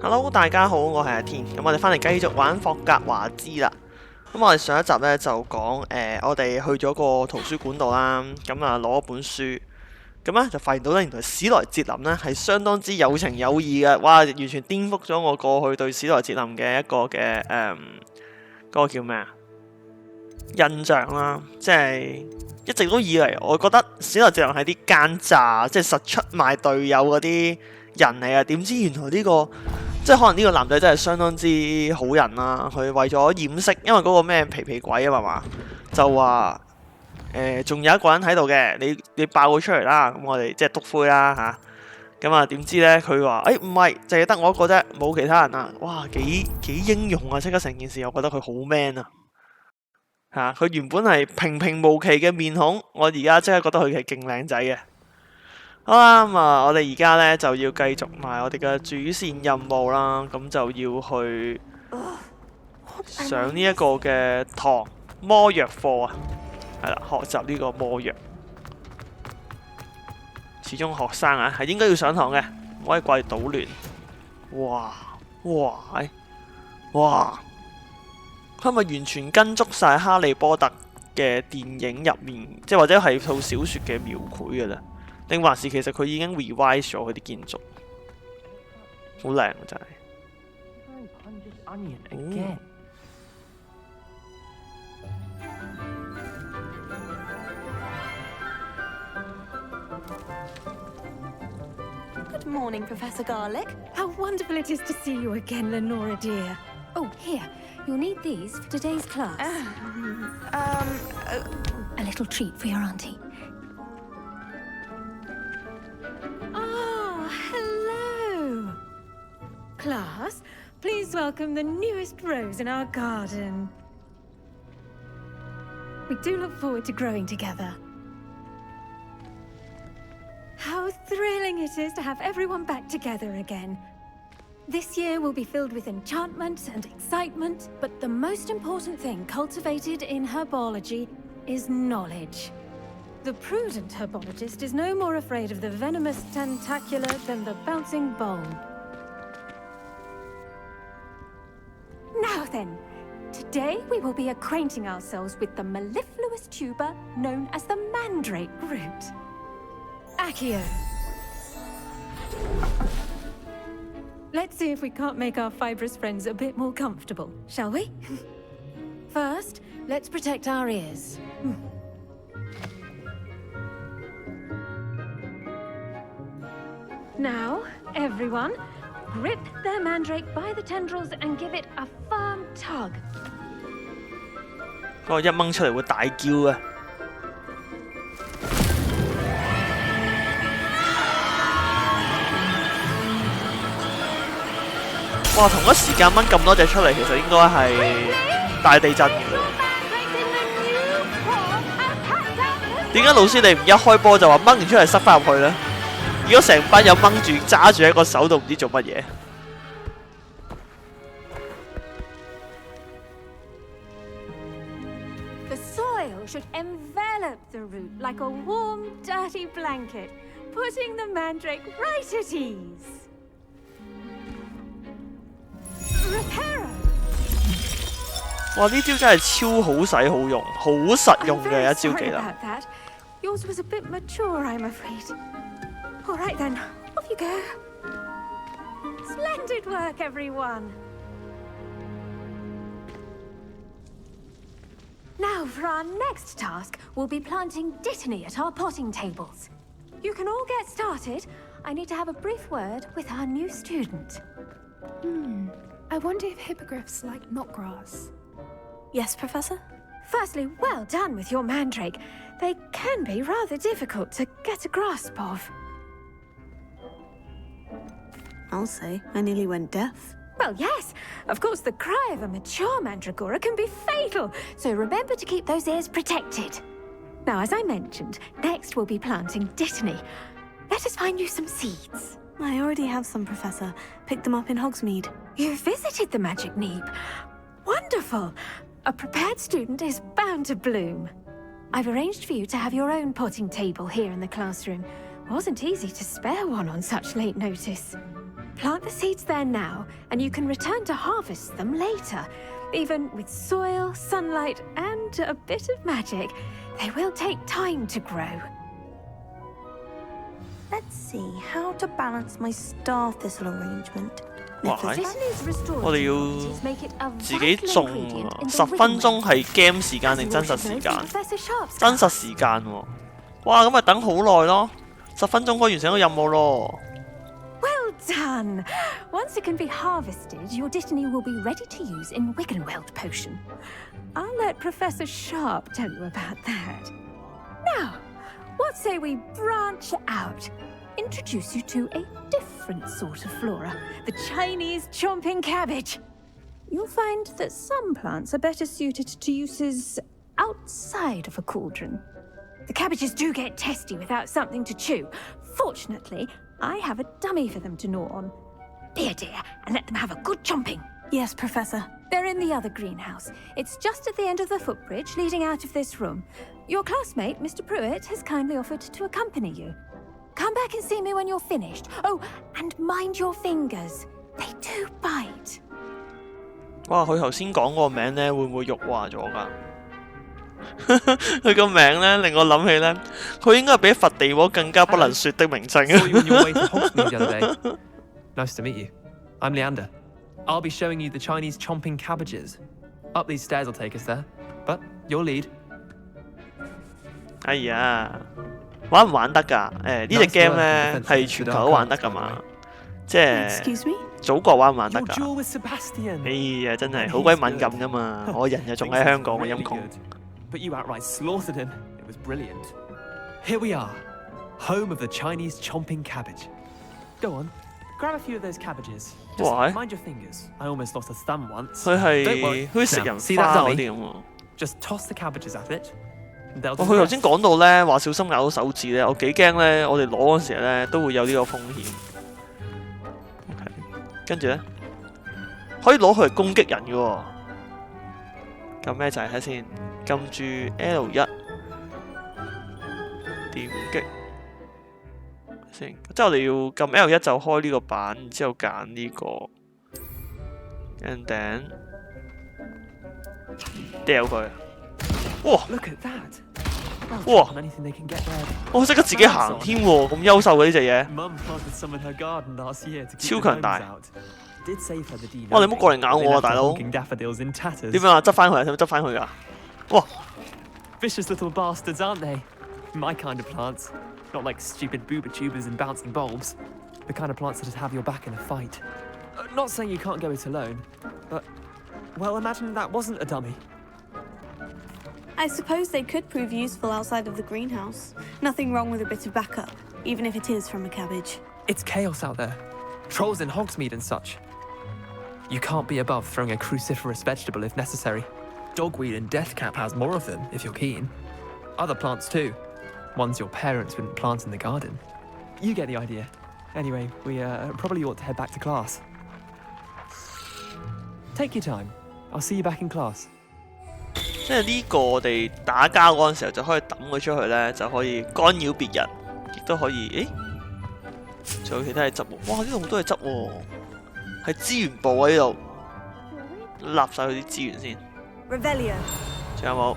Hello， 大家好，我係阿天。咁我哋翻嚟繼續玩霍格華茲啦。咁我哋上一集咧就講我哋去咗個圖書館度啦，咁啊攞一本書，咁咧就發現到咧原來史萊哲林咧係相當之有情有義嘅，哇！完全顛覆咗我過去對史萊哲林嘅一個嘅嗰個叫咩啊印象啦，即係一直都以嚟我覺得史萊哲林係啲奸詐，即係實出賣隊友嗰啲人嚟啊！點知原來呢個即係可能呢個男仔真係相當之好人啦，佢為咗掩飾，因為嗰個咩皮鬼啊嘛，就話仲有一個人喺度嘅，你爆佢出嚟啦，咁我哋即係篤灰啦嚇。咁啊點知咧佢話唔係，淨係得我一個啫，冇其他人啊！哇，幾英勇啊！即刻成件事，我覺得佢好 man 啊嚇！佢原本係平平無奇嘅面孔，我而家即刻覺得佢係勁靚仔嘅。好啦，咁啊，我哋而家咧就要繼續埋我哋嘅主線任務啦，咁就要去上呢一個嘅堂魔藥課啊，係啦，學習呢個魔藥。始終學生啊，係應該要上堂嘅，唔可以過嚟搗亂。哇！佢係咪完全跟足晒哈利波特嘅電影入面，即係或者係套小説嘅描繪嘅咧？定還是其實佢已經 revise 咗佢啲建築，好靚啊！真係。Good morning, Professor Garlick. How wonderful it is to see you again, Lenora dear. Oh, here, you'll need these for today's class. A little treat for your auntie. Hello! Class, please welcome the newest rose in our garden. We do look forward to growing together. How thrilling it is to have everyone back together again. This year will be filled with enchantment and excitement, but the most important thing cultivated in herbology is knowledge. The prudent herbologist is no more afraid of the venomous tentacular than the bouncing bone. Now then, today we will be acquainting ourselves with the mellifluous tuber known as the mandrake root. Accio. Let's see if we can't make our fibrous friends a bit more comfortable, shall we? First, let's protect our ears. Now, everyone, grip their mandrake by the tendrils and give it a firm tug. 嗰個一掹出嚟會大叫啊！哇！同一時間掹咁多隻出嚟，其實應該係大地震嘅。點解老師你唔一開波就話掹完出嚟塞翻入去呢？如果成班友掹住揸住喺個手度，唔知做乜嘢。The soil should envelop the root like a warm, dirty blanket, putting the mandrake right at ease. Reparo. 哇！呢招真係超好使好用，好實用嘅一招技能。Yours was a bit mature, I'm afraid. All right then, off you go. Splendid work, everyone. Now, for our next task, we'll be planting dittany at our potting tables. You can all get started. I need to have a brief word with our new student. I wonder if hippogriffs like knotgrass. Yes, Professor? Firstly, well done with your mandrake. They can be rather difficult to get a grasp of. I'll say, I nearly went deaf. Well, yes. Of course, the cry of a mature mandragora can be fatal, so remember to keep those ears protected. Now, as I mentioned, next we'll be planting dittany. Let us find you some seeds. I already have some, Professor. Picked them up in Hogsmeade. You visited the Magic Neep. Wonderful. A prepared student is bound to bloom. I've arranged for you to have your own potting table here in the classroom. Wasn't easy to spare one on such late notice. Plant the seeds there now, and you can return to harvest them later. Even with soil, sunlight, and a bit of magic, they will take time to grow. Let's see how to balance my star thistle arrangement. 哇！ Thistle's restorative 我哋要 properties make it a 自己 vital 種 ingredient 啊 in the ！10分鐘 Wiggenweld. 係 game 時間定真實時 As you 間 should know from Professor Sharp's 真 class. 實時間喎！哇！咁咪等好耐咯，10分鐘可以完成個任務咯。 Well done! Once it can be harvested, your destiny will be ready to use in Wiggenweld potion. I'll let Professor Sharp tell you about that. Now, what say we branch out? Introduce you to a different sort of flora, the Chinese chomping cabbage. You'll find that some plants are better suited to uses outside of a cauldron. The cabbages do get testy without something to chew. Fortunately, I have a dummy for them to gnaw on. Be a dear and let them have a good chomping. Yes, Professor. They're in the other greenhouse. It's just at the end of the footbridge leading out of this room. Your classmate, Mr. Pruitt, has kindly offered to accompany you. Come back and see me when you're finished. Oh, and mind your fingers. They do bite. 哇！佢頭先講個名咧，會唔會辱華咗㗎？佢個名咧令我諗起咧，佢應該係比佛地魔更加不能説的名稱。 Saw you on your way to Hogsmeade the other day. Nice to meet you. I'm Leander. I'll be showing you the Chinese chomping cabbages. Up these stairs will take us there. But you'll lead. 哎呀，玩唔玩得㗎？呢隻 game 咧係全球都玩得㗎嘛？即係 Excuse me? 祖國玩唔玩得 Your 㗎？ duel with Sebastian. 哎呀，真係好鬼敏感㗎嘛！我人又仲喺香港嘅陰公。 But you outright slaughtered him. It was brilliant. Here we are, home of the Chinese chomping cabbage. Go on, grab a few of those cabbages. Just Why? mind your fingers. I almost lost a thumb once. 佢 Don't 係 worry. 好似食人 See 花 that 嗰 dummy? 啲咁喎。 Just toss the cabbages at it. They'll 佢 do 頭 the 先 rest. 講到咧話小心咬到手指咧，我幾驚咧，我哋攞嗰陣時咧都會有呢個風險。OK， 跟住咧可以攞佢嚟攻擊人嘅喎。撳咩掣睇先？撳住 L1點擊先，即係我哋要撳 L1就開呢個版，然之後揀呢個 and then 掉佢。哇！ Look at that. Whoa. Anything they can get there. 我識得自己行添喎，咁優秀嘅呢隻嘢。 Mum planted some in her garden last year to keep 超 the 強大。 gnomes out. Did save her the D. 哇！你唔好過嚟咬我啊，大佬。 Honking daffodils in tatters. 點樣啊？執翻佢啊？使唔使執翻佢啊？哇！ Vicious little bastards, aren't they? My kind of plants. Not like stupid booba tubers and bouncing bulbs. The kind of plants that'd have your back in a fight. Not saying you can't go it alone, but, well, imagine that wasn't a dummy. I suppose they could prove useful outside of the greenhouse. Nothing wrong with a bit of backup, even if it is from a cabbage. It's chaos out there. Trolls in Hogsmeade and such. You can't be above throwing a cruciferous vegetable if necessary. Dogweed and deathcap has more of them, if you're keen. Other plants too. Ones your parents wouldn't plant in the garden. You get the idea. Anyway, we probably ought to head back to class. Take your time. I'll see you back in class. 即係呢個我哋打交嗰陣時候就可以抌佢出去咧，就可以干擾別人，亦都可以。誒，仲有其他嘢執喎。哇！呢度好多嘢執喎，係資源部啊呢度，立晒佢啲資源先。 Revelio. 仲有冇？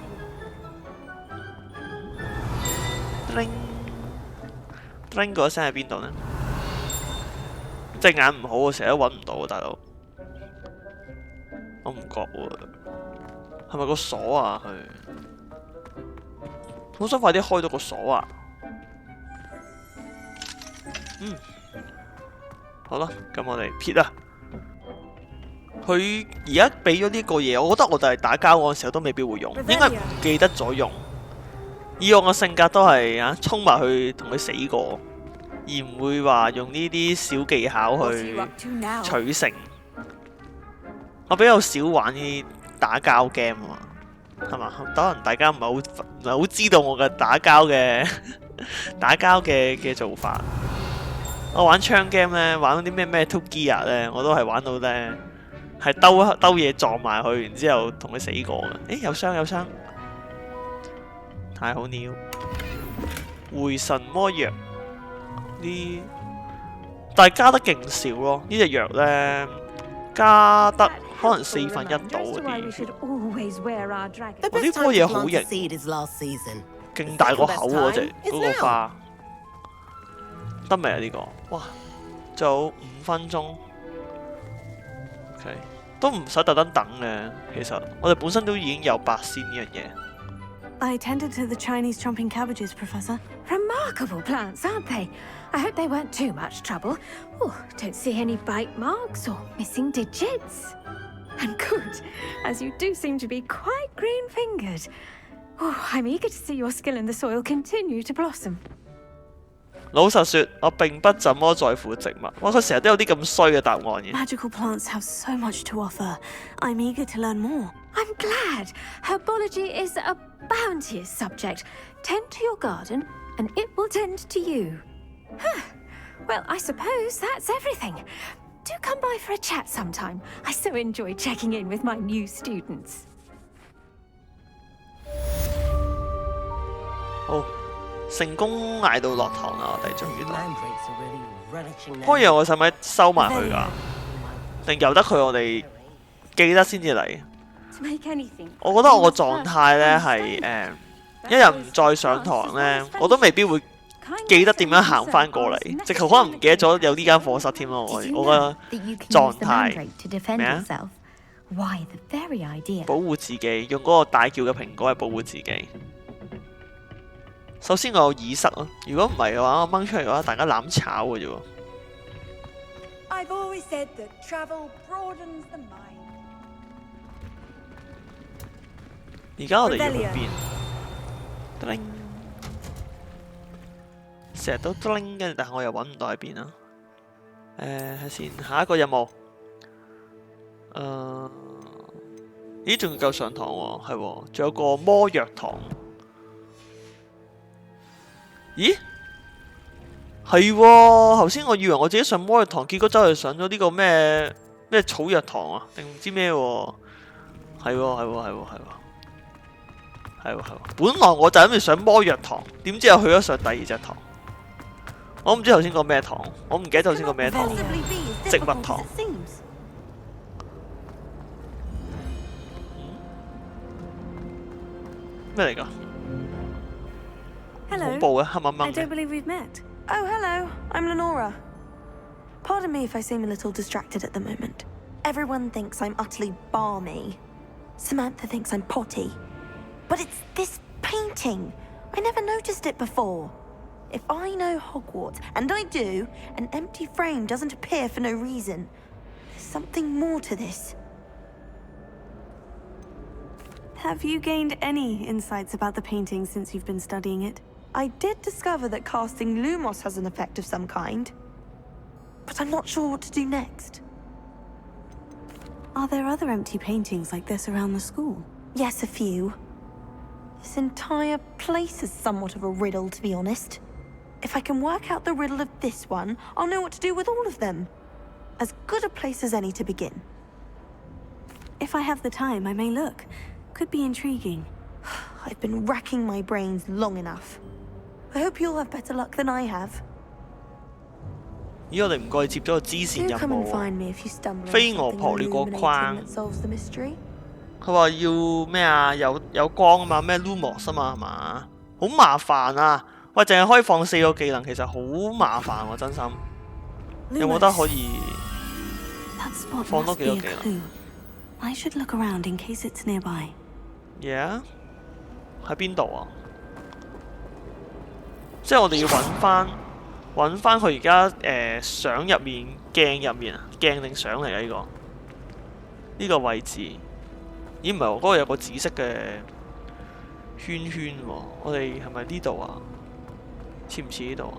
叮叮嗰聲喺邊度呢？隻眼唔好，我成日都揾唔到啊，大佬。我唔覺喎，係咪個鎖啊？佢好想快啲開到個鎖啊！好啦，咁我哋撇啦。佢而家俾咗呢個嘢，我覺得我哋打交嗰陣時候都未必會用，應該唔記得咗用。以我嘅性格都係啊，衝埋去同佢死過，而唔會話用呢啲小技巧去取勝。我比較少玩呢啲打交 game 啊，係嘛？可能大家唔係好知道我嘅打交嘅打交嘅做法。我玩槍 game 咧，玩嗰啲咩 Two Gear 咧，我都係玩到咧係兜嘢撞埋去，然之後同佢死過嘅。誒，有傷，太好了！回神魔藥呢但係加得勁少咯。呢隻藥咧加得可能1/4到嗰啲。我呢棵嘢好型，勁大個口喎，嗰個花得未啊？呢個哇，仲有5分鐘。OK， 都唔使特登等嘅。其實我哋本身都已經有8仙呢樣嘢。I attended to the Chinese chomping cabbages, Professor. Remarkable plants, aren't they? I hope they weren't too much trouble. Oh, don't see any bite marks or missing digits. And good, as you do seem to be quite green-fingered. Oh, I'm eager to see your skill in the soil continue to blossom. 老實說，我並不怎麼在乎植物。哇，佢成日都有啲咁衰嘅答案嘅。Magical plants have so much to offer. I'm eager to learn more. I'm glad. Herbology is a bounteous subject. Tend to your garden, and it will tend to you. Well, I suppose that's everything. Do come by for a chat sometime. I so enjoy checking in with my new students. 好，成功捱到落堂啦！我哋終於到。開嘢我使唔使收埋佢㗎？定由得佢我哋記得先至嚟？我覺得我個狀態咧係一日唔再上堂咧，我都未必會記得點樣行翻過嚟，直頭可能唔記得咗有呢間課室添咯。我個狀態咩啊？保護自己，用嗰個大叫嘅蘋果嚟保護自己。首先我有耳塞咯，如果唔係嘅話，我掹出嚟嘅話，大家攬炒嘅啫喎。而家我哋要去邊？叮，成日都叮嘅，但係我又揾唔到喺邊啊！睇先，下一個任務。咦，仲要夠上堂喎，係喎，仲有個魔藥堂。咦？係喎，頭先我以為我自己上魔藥堂，結果走去上咗呢個咩草藥堂啊？定唔知咩喎？係喎。本來我就諗住上魔藥堂，點知又去咗上第二隻堂。我唔知頭先個咩堂，我唔記得頭先個咩堂。植物堂。咩嚟㗎？恐怖嘅，黑掹掹嘅。 I don't believe we've met. Oh, hello. I'm Lenora. Pardon me if I seem a little distracted at the moment. Everyone thinks I'm utterly balmy. Samantha thinks I'm potty. But it's this painting. I never noticed it before. If I know Hogwarts, and I do, an empty frame doesn't appear for no reason. There's something more to this. Have you gained any insights about the painting since you've been studying it? I did discover that casting Lumos has an effect of some kind, but I'm not sure what to do next. Are there other empty paintings like this around the school? Yes, a few. This entire place is somewhat of a riddle, to be honest. If I can work out the riddle of this one, I'll know what to do with all of them. As good a place as any to begin. If I have the time, I may look. Could be intriguing. I've been racking my brains long enough. I hope you'll have better luck than I have. 咦，我哋唔該接咗個支線任務喎。飛蛾撲了個框。佢話要咩啊？有光啊嘛，咩 Lumos 啊嘛，係嘛？好麻煩啊！喂，淨係可以放4個技能，其實好麻煩喎，真心。有冇得可以放多幾個技能 I should look around in case it's nearby. Yeah， 喺邊度啊？即係我哋要揾翻佢而家相入面鏡入面啊，鏡定相嚟嘅呢個位置。咦，唔係喎，嗰度有個紫色嘅圈圈喎。我哋係咪呢度啊？似唔似呢度啊？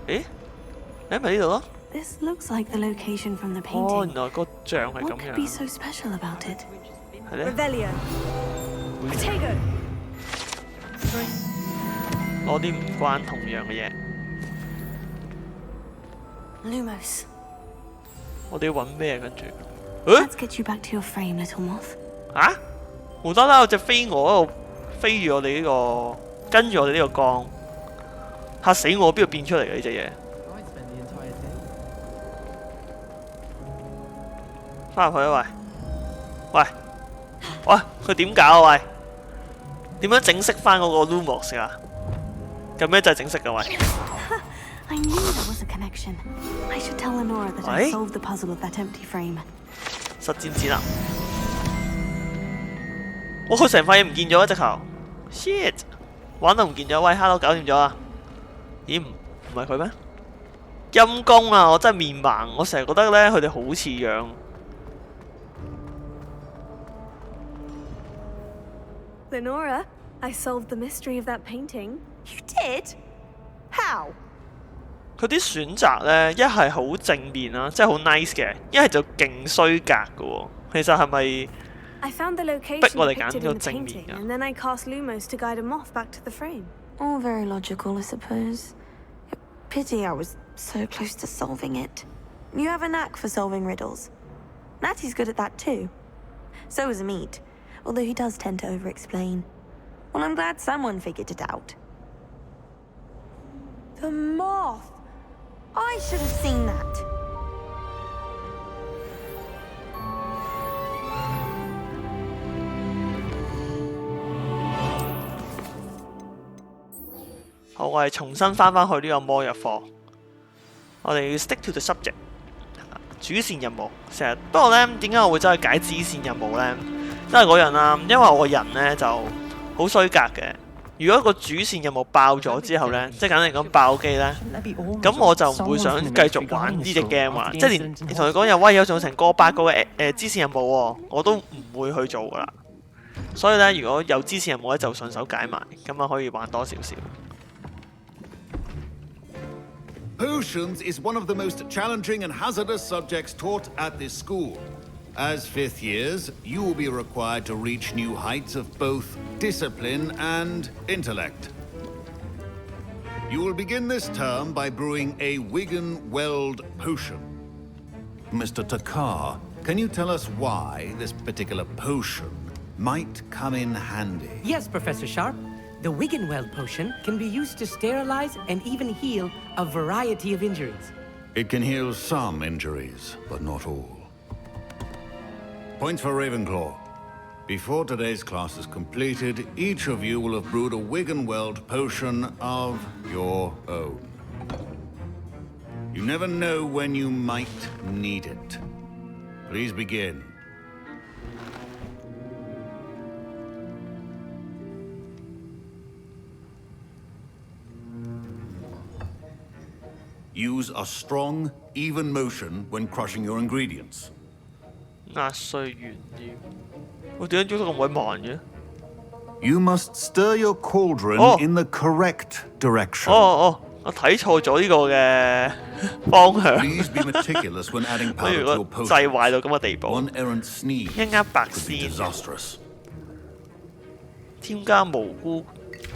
咪呢度咯。This looks like the location from the painting. 哦，原來個像係咁 What 樣。could be so special about it? 係咧。攞啲唔關同樣嘅嘢。Lumos. 我哋要揾咩跟住？Let's get you back to your frame, little moth. 嚇！無端端有隻飛蛾喺度飛住我哋呢個，跟住我哋呢個光，嚇死我！邊度變出嚟嘅呢隻嘢？翻入去啊喂！喂！佢點搞啊喂？點樣整熄翻嗰個 Lumos 啊？有咩就係整熄嘅喂？ I knew there was a connection. I should tell Lenora that I solved the puzzle of that empty frame. 實戰指南。哇！佢成塊嘢唔見咗啊！直頭 ，shit， 玩到唔見咗。喂 ，hello， 搞掂咗啊？咦，唔係佢咩？陰公啊！我真係面盲，我成日覺得咧佢哋好似樣。Lenora, I solved the mystery of that painting. You did? How? 佢啲選擇咧，一係好正面啦，即係好 nice 嘅；一係就勁衰格嘅喎。其實係咪 I found the 逼 location 我哋揀 depicted 個 in the 正面 painting, 㗎？ and then I cast Lumos to guide him off back to the frame. All very logical, I suppose. Pity I was so close to solving it. You have a knack for solving riddles. Natty's good at that too. So is Amit, although he does tend to over-explain. Well, I'm glad someone figured it out. The moth! I should have seen that. 好，我哋重新翻去呢個魔藥課。我哋要 stick to the subject， 主線任務。成日不過咧，點解我會走去解支線任務咧？都係嗰樣啦，因為我個人咧就好衰格嘅。如果個主線任務爆咗之後咧，即係簡單嚟講爆機咧，咁我就唔會想繼續玩呢隻 game 啦。即係連同佢講喂有仲成個8個嘅支線任務喎，我都唔會去做噶啦。所以咧，如果有支線任務咧，就順手解埋，咁啊可以玩多少少。Potions is one of the most challenging and hazardous subjects taught at this school. As 5th years, you will be required to reach new heights of both discipline and intellect. You will begin this term by brewing a Wigan-Weld potion. Mr. Takar, can you tell us why this particular potion might come in handy? Yes, Professor Sharp. The Wigan-Weld potion can be used to sterilize and even heal a variety of injuries. It can heal some injuries, but not all. Points for Ravenclaw. Before today's class is completed, each of you will have brewed a Wigan-Weld potion of your own. You never know when you might need it. Please begin. Use a strong, even motion when crushing your ingredients. 壓碎原料，我點解喐得咁鬼慢嘅？ You must stir your cauldron in the correct direction. 我睇錯咗呢個嘅方向。 Please be meticulous when adding 所以 powder 如 to your 果掣 potion. 壞到咁嘅地步， One errant sneeze 一啱白 could be 鮮， disastrous. 添加蘑菇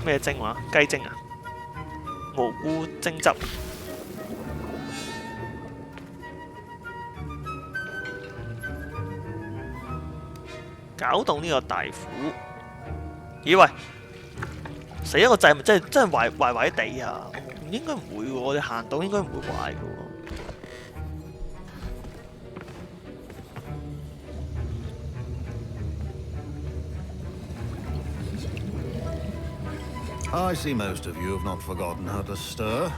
咩精話？雞精啊？蘑菇精汁。搞動呢個大斧，咦喂，死一個掣咪真係壞地啊！應該唔會喎，我哋行到應該唔會壞嘅喎。I see most of you have not forgotten how to stir.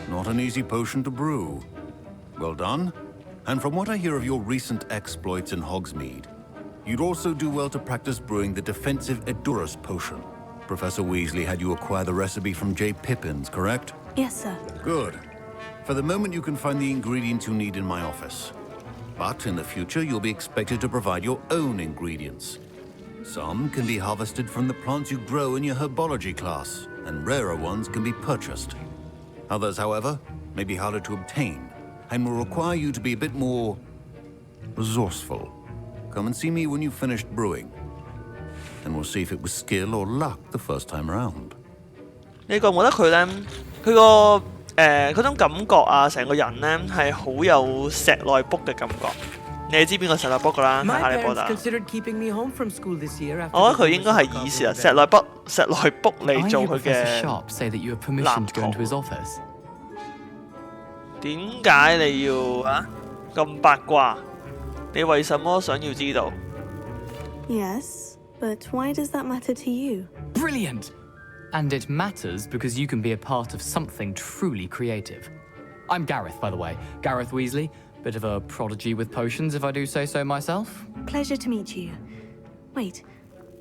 Not an easy potion to brew. Well done. And from what I hear of your recent exploits in Hogsmeade, you'd also do well to practice brewing the defensive Edurus potion. Professor Weasley had you acquire the recipe from J. Pippin's, correct? Yes, sir. Good. For the moment, you can find the ingredients you need in my office. But in the future, you'll be expected to provide your own ingredients. Some can be harvested from the plants you grow in your herbology class, and rarer ones can be purchased. Others, however, may be harder to obtain, and will require you to be a bit more resourceful. Come and see me when you've finished brewing, and we'll see if it was skill or luck the first time around. 你覺唔覺得佢咧？佢個嗰種感覺啊，成個人咧係好有石內卜嘅感覺。你知邊個石內卜㗎啦？哈利波特。我覺得佢應該係以石內卜嚟做佢嘅男童。點解你要咁八卦？你為什麼想要知道？ Yes, but why does that matter to you? Brilliant! And it matters because you can be a part of something truly creative. I'm Gareth, by the way. Gareth Weasley. Bit of a prodigy with potions, if I do say so myself. Pleasure to meet you. Wait,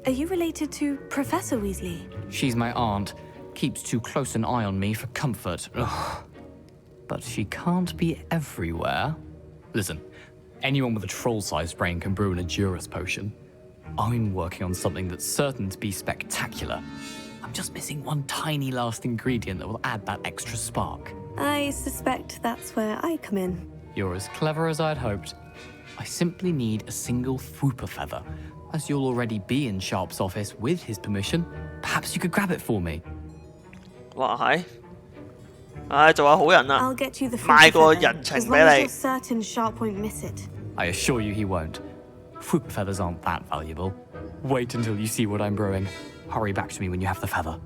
are you related to Professor Weasley? She's my aunt. Keeps too close an eye on me for comfort. Ugh. But she can't be everywhere. Listen, anyone with a troll-sized brain can brew an Edurus potion. I'm working on something that's certain to be spectacular. I'm just missing one tiny last ingredient that will add that extra spark. I suspect that's where I come in. You're as clever as I'd hoped. I simply need a single Fwooper feather. As you'll already be in Sharp's office with his permission, perhaps you could grab it for me. 哇係，做下好人啦 I'll get you the 賣 Fwooper 個 feather, 人 as 情 long 俾 as 你 you're。certain Sharp won't miss it. I assure you he won't. Fwooper feathers aren't that valuable. Wait until you see what I'm brewing. Hurry back to me when you have the feather.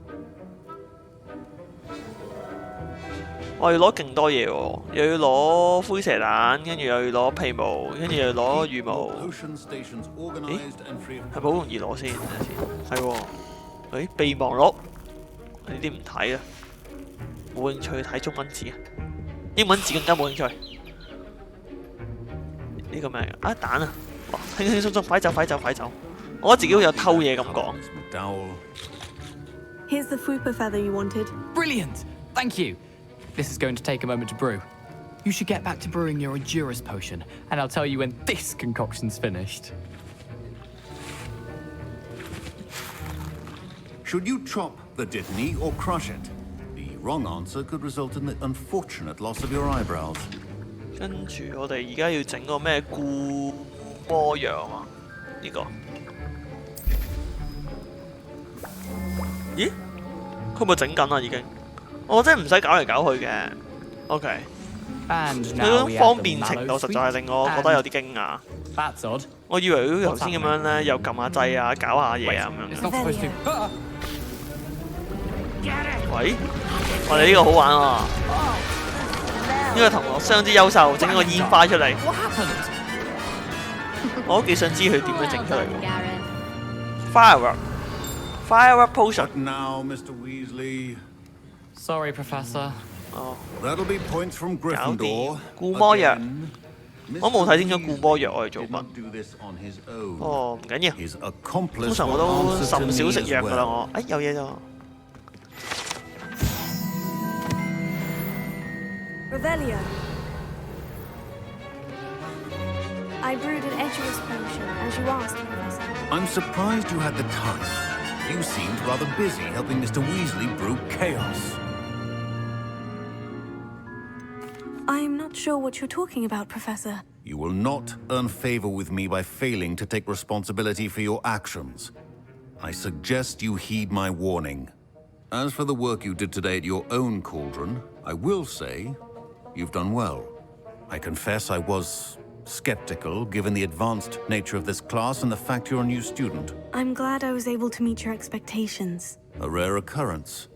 我要攞勁多嘢喎，又要攞灰蛇蛋，跟住又要攞皮毛，跟住又要攞羽毛。咦？係咪好容易攞先？睇下先。係喎。誒備忘錄呢啲唔睇啊，冇興趣睇中文字啊，英文字更加冇興趣。呢個咩啊？蛋啊！哇，輕輕鬆鬆，快走快走快走！我覺得自己好有偷嘢咁講。Here's the Fwooper feather you wanted. Brilliant! Thank you. This is going to take a moment to brew. You should get back to brewing your Edurus potion, and I'll tell you when this concoction's finished. Should you chop the Dittany or crush it? The wrong answer could result in the unfortunate loss of your eyebrows. 跟住我哋而家要整個咩固魔藥啊？呢個咦？佢咪整緊啦已經？我真係唔使搞嚟搞去嘅。OK。佢嗰種方便程度實在係令我覺得有啲驚訝。That's odd. 我以為好似頭先咁樣咧，又撳下掣啊，搞下嘢啊咁樣。 It's not supposed to. 喂，我哋呢個好玩喎！呢個同學相之優秀，整個煙花出嚟。我都幾想知佢點樣整出嚟喎。Firework potion。 Now, Mr. Weasley. Sorry, Professor. 哦， That'll be points from 搞掂 Gryffindor. 固魔藥。 Again, 我冇睇清楚固魔藥我係做 did 乜。 not do this on his own. 哦，唔緊要。 His 通 accomplice 常我 will 都 answer to 甚少 me 食 as 藥㗎啦， well. 我。有嘢咋？ Revelio. I brewed an Edurus potion, as you asked, Professor. I'm surprised you had the time. You seemed rather busy helping Mr. Weasley brew chaos. I'm not sure what you're talking about, Professor. You will not earn favor with me by failing to take responsibility for your actions. I suggest you heed my warning. As for the work you did today at your own cauldron, I will say you've done well. I confess I was skeptical given the advanced nature of this class and the fact you're a new student. I'm glad I was able to meet your expectations. A rare occurrence.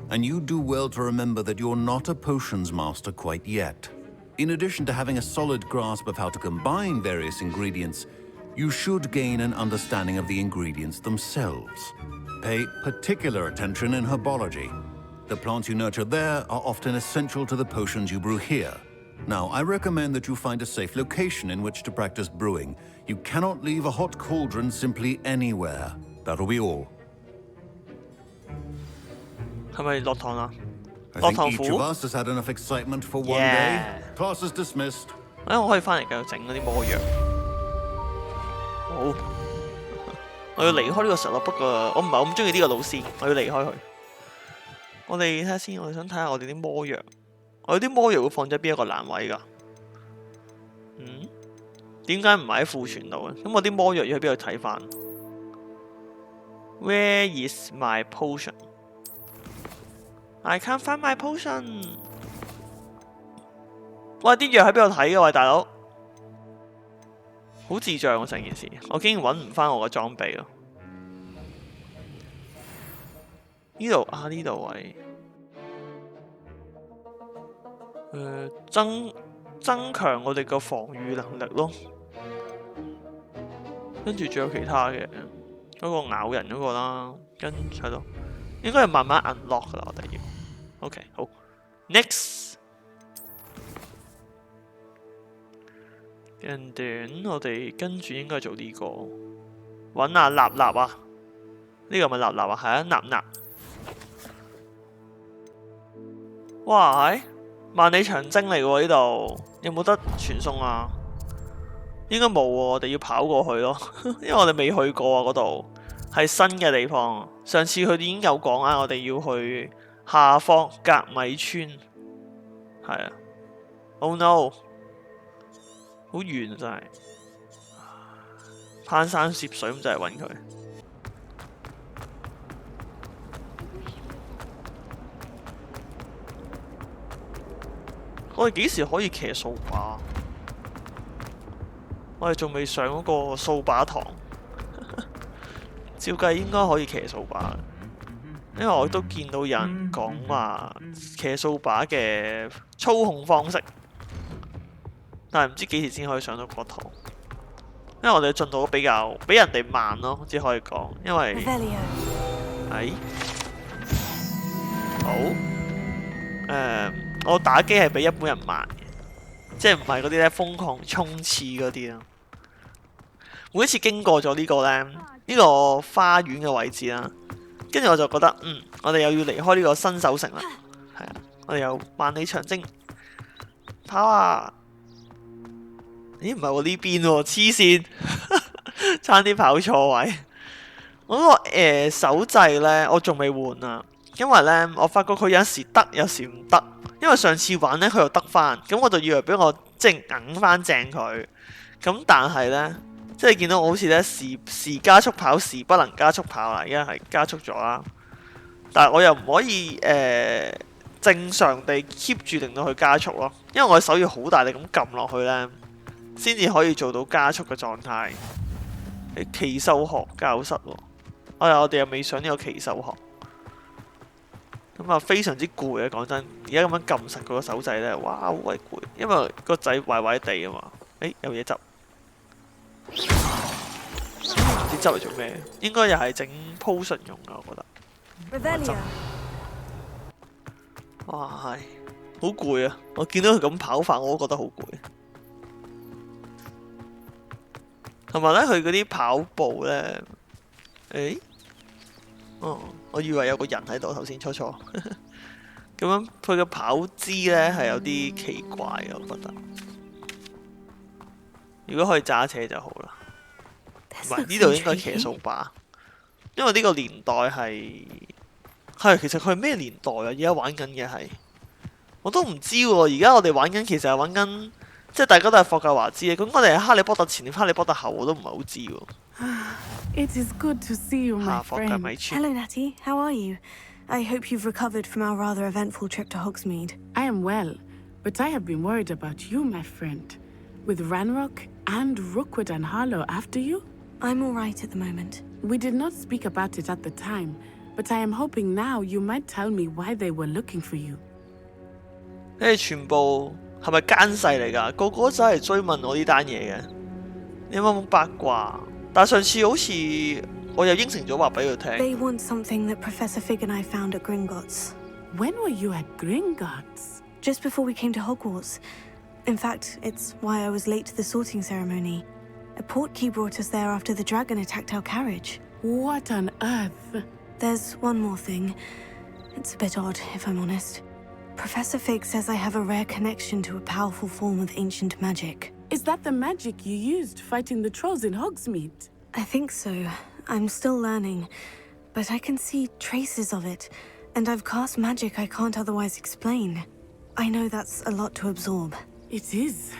And you do well to remember that you're not a potions master quite yet. In addition to having a solid grasp of how to combine various ingredients, you should gain an understanding of the ingredients themselves. Pay particular attention in herbology. The plants you nurture there are often essential to the potions you brew here. Now, I recommend that you find a safe location in which to practice brewing. You cannot leave a hot cauldron simply anywhere. That'll be all. 係咪落堂啦？ I 落 think 堂 each 虎 of。us has had enough excitement for one Yeah. day. Class is dismissed. 我可以翻嚟繼續整嗰啲魔藥。好，我要離開呢個實錄，不過我唔係咁中意呢個老師，我要離開佢。我哋睇下先，我哋想睇下我哋啲魔藥。我哋啲魔藥會放咗邊一個欄位㗎？點解唔係喺庫存度嘅？咁我啲魔藥要喺邊度睇翻 ？Where is my potion? I can't find my potion. 喂，啲藥喺邊度睇嘅？喂，大佬，好智障啊！成件事，我竟然揾唔翻我個裝備咯。呢度啊，呢度位，增強我哋嘅防禦能力咯。跟住仲有其他嘅嗰個咬人嗰個啦，跟係咯，應該係慢慢 unlock 噶啦，我哋要。OK， 好 ，next。跟住我哋跟住應該做呢個，揾阿立立啊，呢個咪立立啊，係啊，立立。哇，係萬里長征嚟喎呢度，有冇得傳送啊？應該冇喎，我哋要跑過去咯，因為我哋未去過啊，嗰度係新嘅地方。上次佢哋已經有講啊，我哋要去下方格米村，係啊。Oh no！ 好遠啊，真係攀山涉水咁就係揾佢。我哋幾時可以騎掃把？我哋仲未上嗰個掃把堂，照計應該可以騎掃把，因為我都見到有人講話騎掃把嘅操控方式。但係唔知幾時先可以上到嗰堂，因為我哋進度都比較比人哋慢咯，只可以講，因為係好我打機係比一般人慢嘅，即係唔係嗰啲咧瘋狂衝刺嗰啲啦。每一次經過咗呢個咧，呢個花園嘅位置啦，跟住我就覺得我哋又要離開呢個新手城啦，係啊，我哋有萬里長征跑啊！咦，唔係喎，呢邊喎，黐線，差啲跑錯位。我嗰個手掣咧，我仲未換啊，因為咧我發覺佢有時得，有時唔得。因為上次玩咧佢又得翻，咁我就以為俾我即係硬翻正佢。咁但係咧，即係見到我好似咧時加速跑，時不能加速跑啦，而家係加速咗啦。但係我又唔可以正常地 keep 住令到佢加速咯，因為我手要好大力咁撳落去咧，先至可以做到加速嘅狀態。奇獸學教室喎，我哋又未上呢個奇獸學，咁啊非常之攰啊！講真，而家咁樣撳實佢個手掣咧，哇好鬼攰，因為個掣壞壞地啊嘛。有嘢執，唔知執嚟做咩？應該又係整 potion 用啊，我覺得。哇係，好攰啊！我見到佢咁跑法，我都覺得好攰。同埋咧，佢嗰啲跑步咧，我以為有個人喺度，頭先初。咁樣佢嘅跑姿咧係有啲奇怪嘅，我覺得。如果可以揸車就好啦。唔係，呢度應該騎掃把，因為呢個年代係其實佢係咩年代啊？而家玩緊嘅係我都唔知喎。而家我哋玩緊其實係玩緊。即係大家都係霍格華茲嘅，咁我哋係哈利波特前定哈利波特後我都唔係好知喎。It is good to see you, my friend. Hello, Natty. How are you? I hope you've recovered from our rather eventful trip to Hogsmeade. I am well, but I have been worried about you, my friend. With Ranrock and Rookwood and Harlow after you? I'm all right at the moment. We did not speak about it at the time, but I am hoping now you might tell me why they were looking for you. 你哋全部係咪奸細嚟㗎？個個都走嚟追問我呢單嘢嘅，你有冇八卦？但上次好似我又應承咗話俾佢聽。They want something that Professor Fig and I found at Gringotts. When were you at Gringotts? Just before we came to Hogwarts. In fact, it's why I was late to the sorting ceremony. A portkey brought us there after the dragon attacked our carriage. What on earth? There's one more thing. It's a bit odd, if I'm honest. Professor Fig says I have a rare connection to a powerful form of ancient magic. Is that the magic you used fighting the trolls in Hogsmeade? I think so. I'm still learning, but I can see traces of it, and I've cast magic I can't otherwise explain. I know that's a lot to absorb. It is.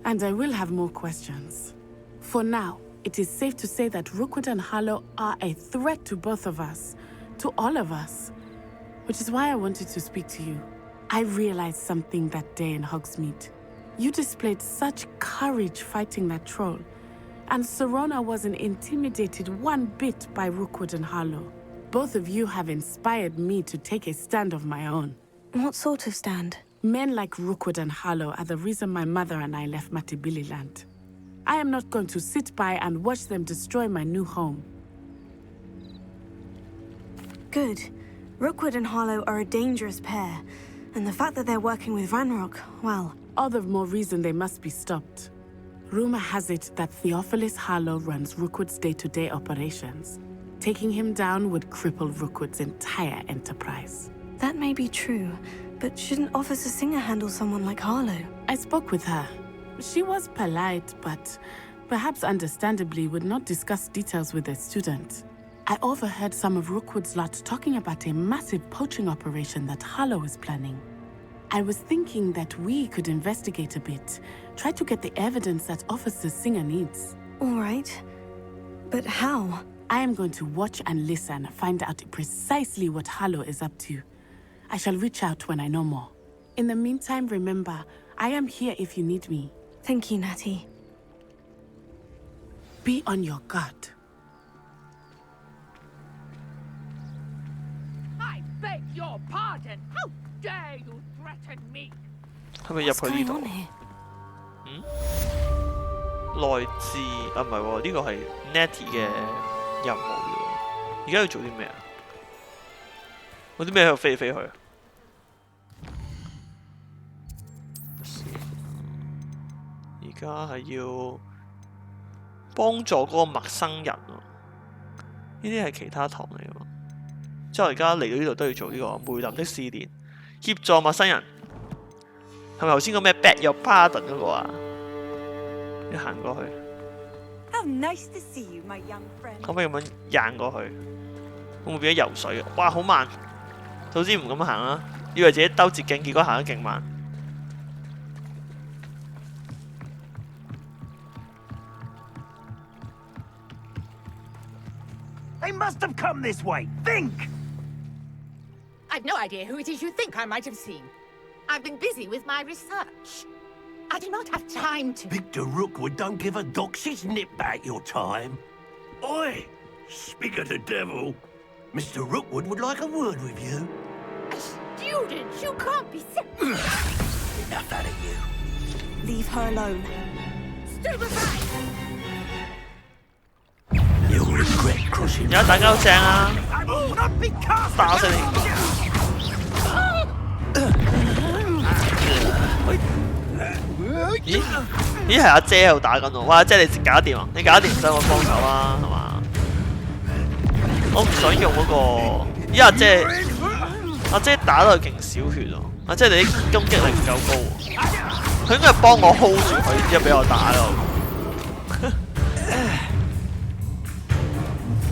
And I will have more questions. For now, it is safe to say that Rookwood and Harlow are a threat to both of us, to all of us. Which is why I wanted to speak to you. I realized something that day in Hogsmeade. You displayed such courage fighting that troll, and Serona wasn't intimidated one bit by Rookwood and Harlow. Both of you have inspired me to take a stand of my own. What sort of stand? Men like Rookwood and Harlow are the reason my mother and I left Matibililand. I am not going to sit by and watch them destroy my new home. Good. Rookwood and Harlow are a dangerous pair. And the fact that they're working with Ranrock, well... All the more reason they must be stopped. Rumor has it that Theophilus Harlow runs Rookwood's day-to-day operations. Taking him down would cripple Rookwood's entire enterprise. That may be true, but shouldn't Officer Singer handle someone like Harlow? I spoke with her. She was polite, but perhaps understandably would not discuss details with a student. I overheard some of Rookwood's lot talking about a massive poaching operation that Harlow is planning. I was thinking that we could investigate a bit, try to get the evidence that Officer Singer needs. All right. But how? I am going to watch and listen, find out precisely what Harlow is up to. I shall reach out when I know more. In the meantime, remember, I am here if you need me. Thank you, Natty. Be on your guard. I beg your pardon. How dare you threaten me? 係咪入去呢度？內置啊，唔係喎，呢個係 Netty 嘅任務喎。而家要做啲咩啊？我啲咩喺度飛嚟飛去？而家係要幫助嗰個陌生人喎。呢啲係其他堂嚟㗎嘛？即係我而家嚟到呢度都要做呢個梅林的試煉，協助陌生人。係咪頭先個咩 beg your pardon 嗰個啊？你行過去。How nice to see you, my young friend. 可唔可以咁樣掟過去？會唔會變咗游水？哇，好慢！早知唔咁行啦，以為自己兜捷徑，結果行得勁慢。They must have come this way. Think! I've no idea who it is you think I might have seen. I've been busy with my research. I do not have time to... Victor Rookwood don't give a doxy's nip back your time. Oi! Speak of the devil. Mr. Rookwood would like a word with you. A student? You can't be serious. Enough out of you. Leave her alone. Stupefy! You'll regret crossing... 而家大家好正啊！ I will not be cast... 打死你！咦？咦係阿姐喺度打緊喎！哇，阿姐你搞得掂啊？你搞得掂唔使我幫手啊？係嘛？我唔想用嗰個，咦阿姐打到佢勁少血喎！阿姐你啲攻擊力唔夠高喎，佢應該係幫我 hold 住佢，之後俾我打咯。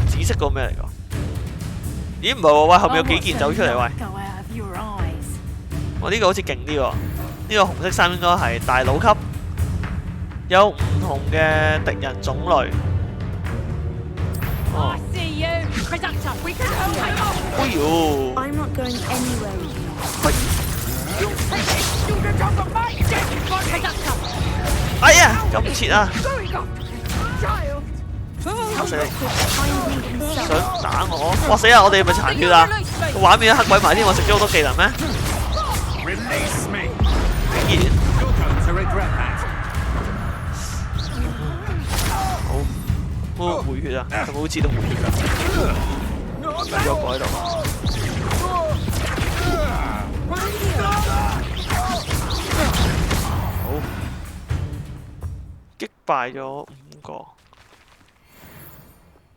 紫色個咩嚟㗎？咦唔係喎，喂後面有幾件走出嚟喂！我呢個好似勁啲喎。呢個紅色衫應該係大佬級，有唔同嘅敵人種類。哦，哎呦！哎呀，咁唔切啊！打死你！想打我？哇死啊！我哋係咪殘血啊？個畫面黑鬼埋添，我食咗好多技能咩？好，回血啊！係咪好似都回血㗎？變咗個喺度。好，擊敗咗5個。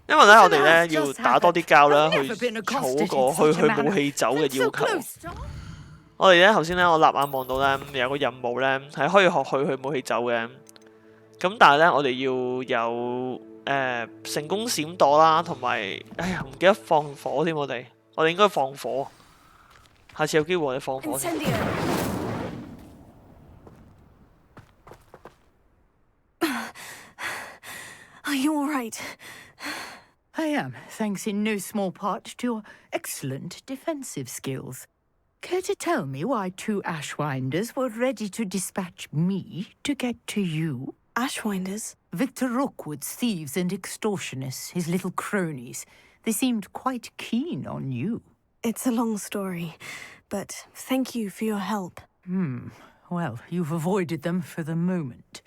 因為咧，我哋咧要打多啲交啦，去儲個去武器走嘅要求。我哋咧頭先咧，我立眼望到咧有個任務咧係可以學去武器走嘅。咁但係咧，我哋要有成功閃躲啦，同埋哎呀唔記得放火添，我哋應該放火。下次有機會我哋放火先。Are you all right? I am, thanks in no small part to your excellent defensive skills. Care to tell me why 2 Ashwinders were ready to dispatch me to get to you? Ashwinders? Victor Rookwood's thieves and extortionists, his little cronies. They seemed quite keen on you. It's a long story, but thank you for your help. Well, you've avoided them for the moment.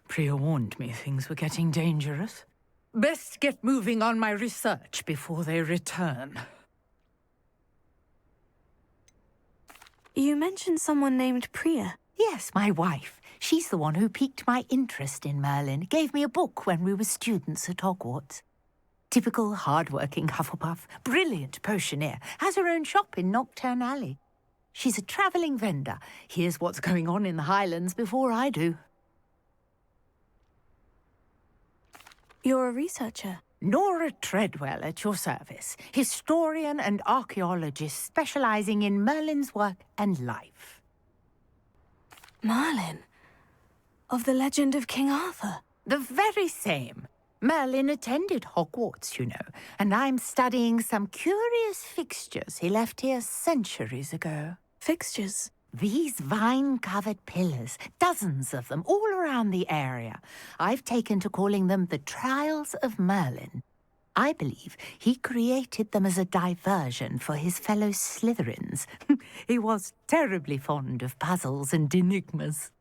Priya warned me things were getting dangerous. Best get moving on my research before they return. You mentioned someone named Priya. Yes, my wife. She's the one who piqued my interest in Merlin. Gave me a book when we were students at Hogwarts. Typical hard-working Hufflepuff, brilliant potioneer, has her own shop in Knockturn Alley. She's a travelling vendor. Hears what's going on in the Highlands before I do. You're a researcher. Nora Treadwell at your service, historian and archaeologist specialising in Merlin's work and life. Merlin? Of the legend of King Arthur? The very same. Merlin attended Hogwarts, you know, and I'm studying some curious fixtures he left here centuries ago. Fixtures? These vine-covered pillars, dozens of them, all around the area. I've taken to calling them the Trials of Merlin. I believe he created them as a diversion for his fellow Slytherins. He was terribly fond of puzzles and enigmas.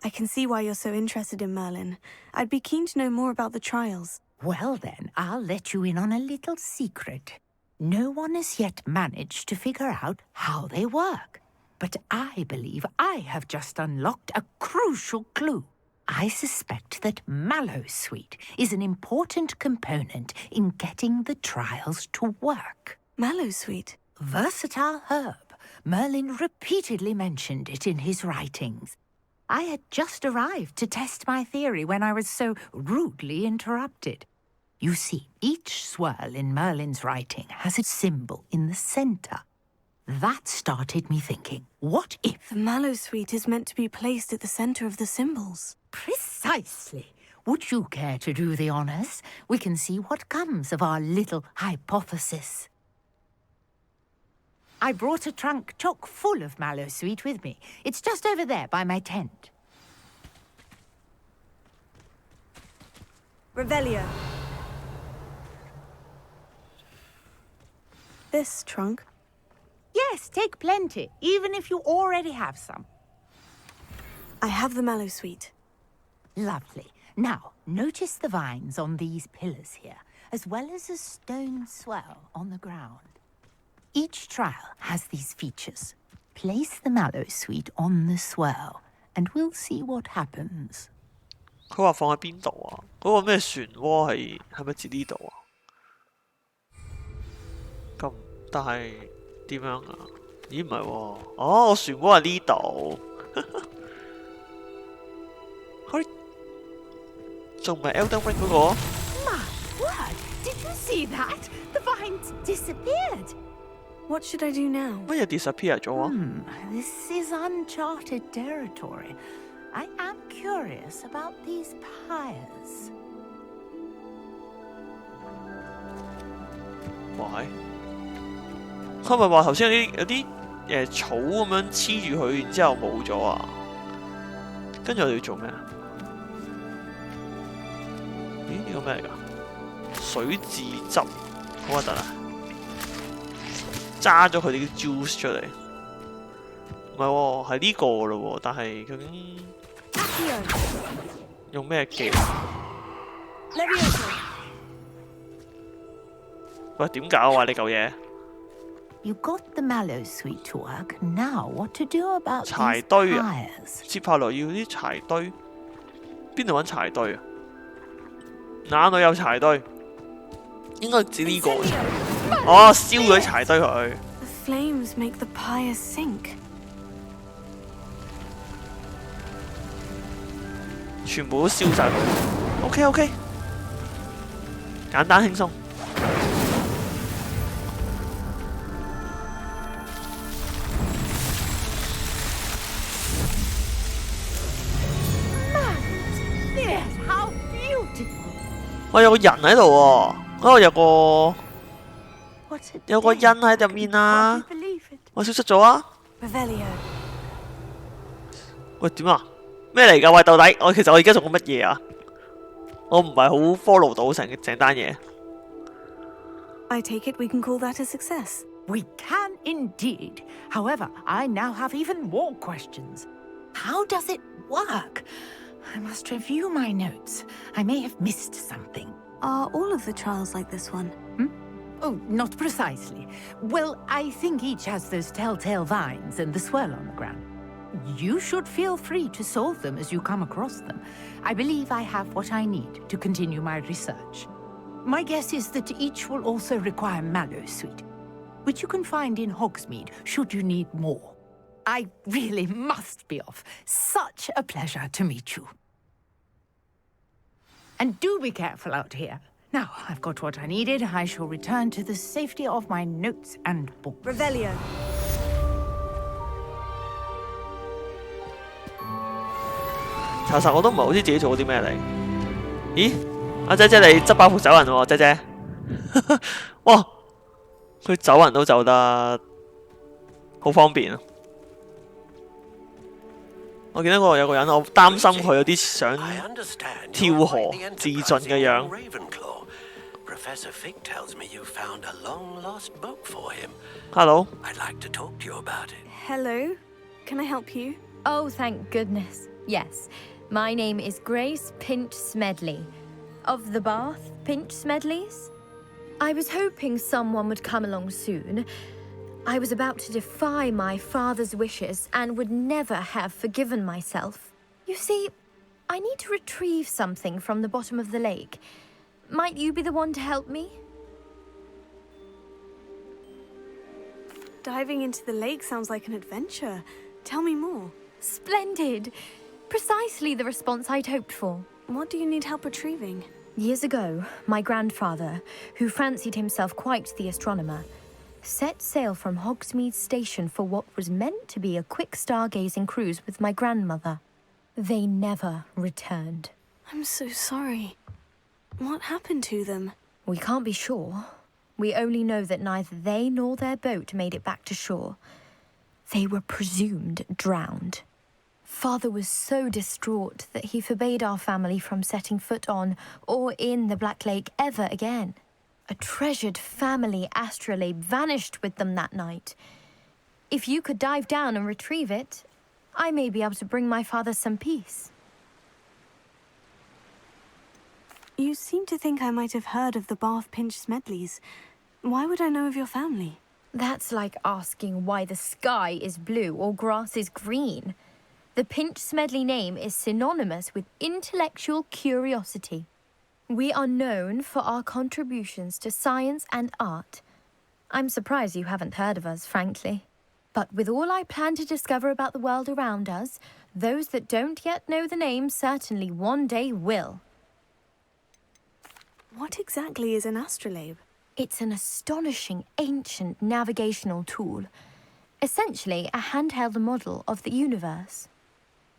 I can see why you're so interested in Merlin. I'd be keen to know more about the trials. Well then, I'll let you in on a little secret. No one has yet managed to figure out how they work. But I believe I have just unlocked a crucial clue. I suspect that Mallowsweet is an important component in getting the trials to work. Mallowsweet? Versatile herb. Merlin repeatedly mentioned it in his writings. I had just arrived to test my theory when I was so rudely interrupted. You see, each swirl in Merlin's writing has a symbol in the centre. That started me thinking, what if... The Mallowsweet is meant to be placed at the centre of the symbols. Precisely. Would you care to do the honours? We can see what comes of our little hypothesis. I brought a trunk chock full of Mallowsweet with me. It's just over there by my tent. Revelio. This trunk? Yes, take plenty, even if you already have some. I have the Mallowsweet. Lovely. Now, notice the vines on these pillars here, as well as a stone swell on the ground. Each trial has these features. Place the Mallowsweet on the swell, and we'll see what happens. 佢話放喺邊度啊？嗰個咩漩渦係咪指呢度啊？咁但係點樣啊？咦唔係喎，哦我漩渦係呢度，佢仲唔係 Elden Ring 嗰個？ My word! Did you see that? The vines disappeared. What should I do now? 乜嘢 disappear 咗啊？This is uncharted territory. I am curious about these pyres. 喂，佢咪話頭先有啲草咁樣黐住佢，然之後冇咗啊？跟住我哋要做咩啊？咦？呢個咩嚟㗎？水蛭汁，好核突啊！揸咗佢哋啲 juice 出嚟，唔係喎，係呢個㗎咯喎，但係究竟用咩技能？喂，點搞啊？你嚿嘢？ You got the Mallowsweet to work. Now what to do about 柴 these 堆啊！ pyres? 接下來要啲柴堆，邊度揾柴堆啊？哪裏有柴堆？應該指呢個。哦，燒咗啲柴堆佢。The flames make the pyre sink. 全部都燒晒佢。OK， 簡單輕鬆。我有個人喺度喎，嗰度有個印喺入面啊！我消失咗啊！喂，點啊？咩嚟㗎？喂，到底其實我而家做緊乜嘢啊？我唔係好 follow 到成單嘢。I take it we can call that a success. We can indeed. However, I now have even more questions. How does it work? I must review my notes. I may have missed something. Are all of the trials like this one? Oh, not precisely. Well, I think each has those telltale vines and the swirl on the ground. You should feel free to solve them as you come across them. I believe I have what I need to continue my research. My guess is that each will also require mallow sweet, which you can find in Hogsmeade should you need more. I really must be off. Such a pleasure to meet you. And do be careful out here. Now, I've got what I needed. I shall return to the safety of my notes and books. Revelio. 查實我都唔係好知自己做咗啲咩嚟。咦？阿姐姐你執包袱走人喎，姐姐。哇！佢走人都走得好方便啊！我見到有個人，我擔心佢有啲想跳河自盡嘅樣。Professor Fig tells me you found a long-lost book for him. Hello. I'd like to talk to you about it. Hello. Can I help you? Oh, thank goodness. Yes. My name is Grace Pinch Smedley. Of the Bath Pinch Smedleys? I was hoping someone would come along soon. I was about to defy my father's wishes and would never have forgiven myself. You see, I need to retrieve something from the bottom of the lake. Might you be the one to help me? Diving into the lake sounds like an adventure. Tell me more. Splendid! Precisely the response I'd hoped for. What do you need help retrieving? Years ago, my grandfather, who fancied himself quite the astronomer, set sail from Hogsmeade Station for what was meant to be a quick stargazing cruise with my grandmother. They never returned. I'm so sorry. What happened to them? We can't be sure. We only know that neither they nor their boat made it back to shore. They were presumed drowned. Father was so distraught that he forbade our family from setting foot on or in the Black Lake ever again. A treasured family astrolabe vanished with them that night. If you could dive down and retrieve it, I may be able to bring my father some peace. You seem to think I might have heard of the Bath Pinch Smedleys. Why would I know of your family? That's like asking why the sky is blue or grass is green. The Pinch Smedley name is synonymous with intellectual curiosity. We are known for our contributions to science and art. I'm surprised you haven't heard of us, frankly. But with all I plan to discover about the world around us, those that don't yet know the name certainly one day will. What exactly is an astrolabe? It's an astonishing ancient navigational tool. Essentially a handheld model of the universe.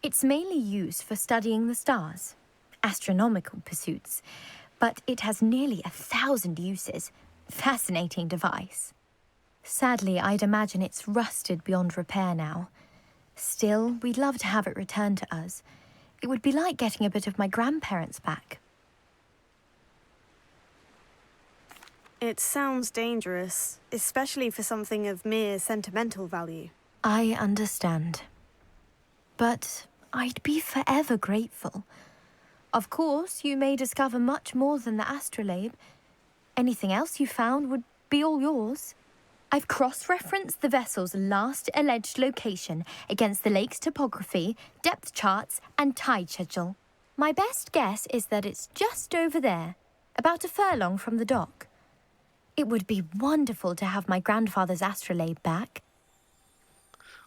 It's mainly used for studying the stars, astronomical pursuits, but it has nearly 1,000 uses. Fascinating device. Sadly, I'd imagine it's rusted beyond repair now. Still, we'd love to have it returned to us. It would be like getting a bit of my grandparents back. It sounds dangerous, especially for something of mere sentimental value. I understand. But I'd be forever grateful. Of course, you may discover much more than the astrolabe. Anything else you found would be all yours. I've cross-referenced the vessel's last alleged location against the lake's topography, depth charts, and tide schedule. My best guess is that it's just over there, about a furlong from the dock. It would be wonderful to have my grandfather's astrolabe back.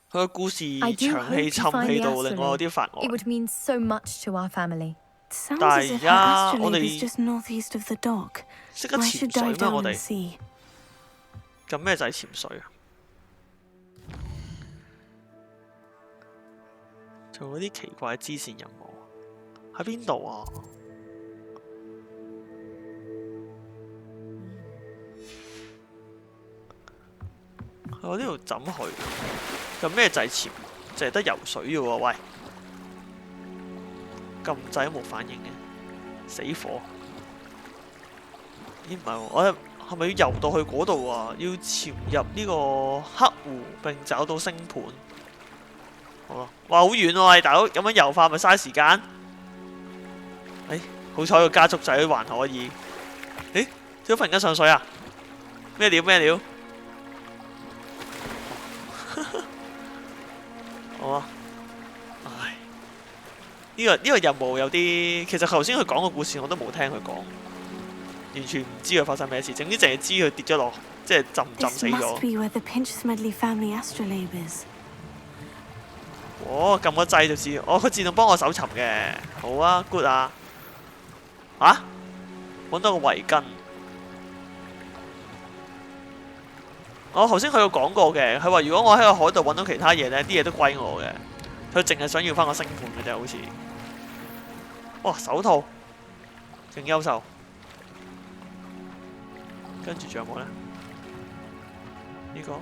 佢個故事 I do 長 hope 氣 you 沉 find 氣 the 到令我有啲發 astrolabe. It would mean so much to our family. Sounds 但 as 係 if 而 her 家我 astrolabe 哋 is just northeast of the dock. 識得 I 潛 should 水 dive 咩？ down 我 and 哋 see. 咁咩就係潛水啊？做嗰啲奇怪支線任務喺邊度啊？我呢度怎去？有咩就係潛？淨係得游水嘅喎，喂！撳掣都冇反應嘅，死火！咦唔係喎，係咪要游到去嗰度啊？要潛入呢個黑湖並找到星盤。好啦，哇，好遠喎，大佬咁樣游法咪嘥時間？好彩個加速仔還可以。小忽然間上水啊？咩料咩料？好啊。呢個任務有啲，其實頭先佢講個故事我都冇聽佢講，完全唔知佢發生咩事，總之淨係知佢跌咗落，即係浸死咗。撳個掣就知，佢自動幫我搜尋嘅，好啊 ，good 啊，揾到個圍巾。我頭先佢有講過嘅，佢話如果我喺個海度揾到其他嘢呢，啲嘢都歸我嘅，佢淨係想要翻個星盤嘅啫，好似。哇！手套，勁優秀。跟住仲有冇呢？呢個。哇！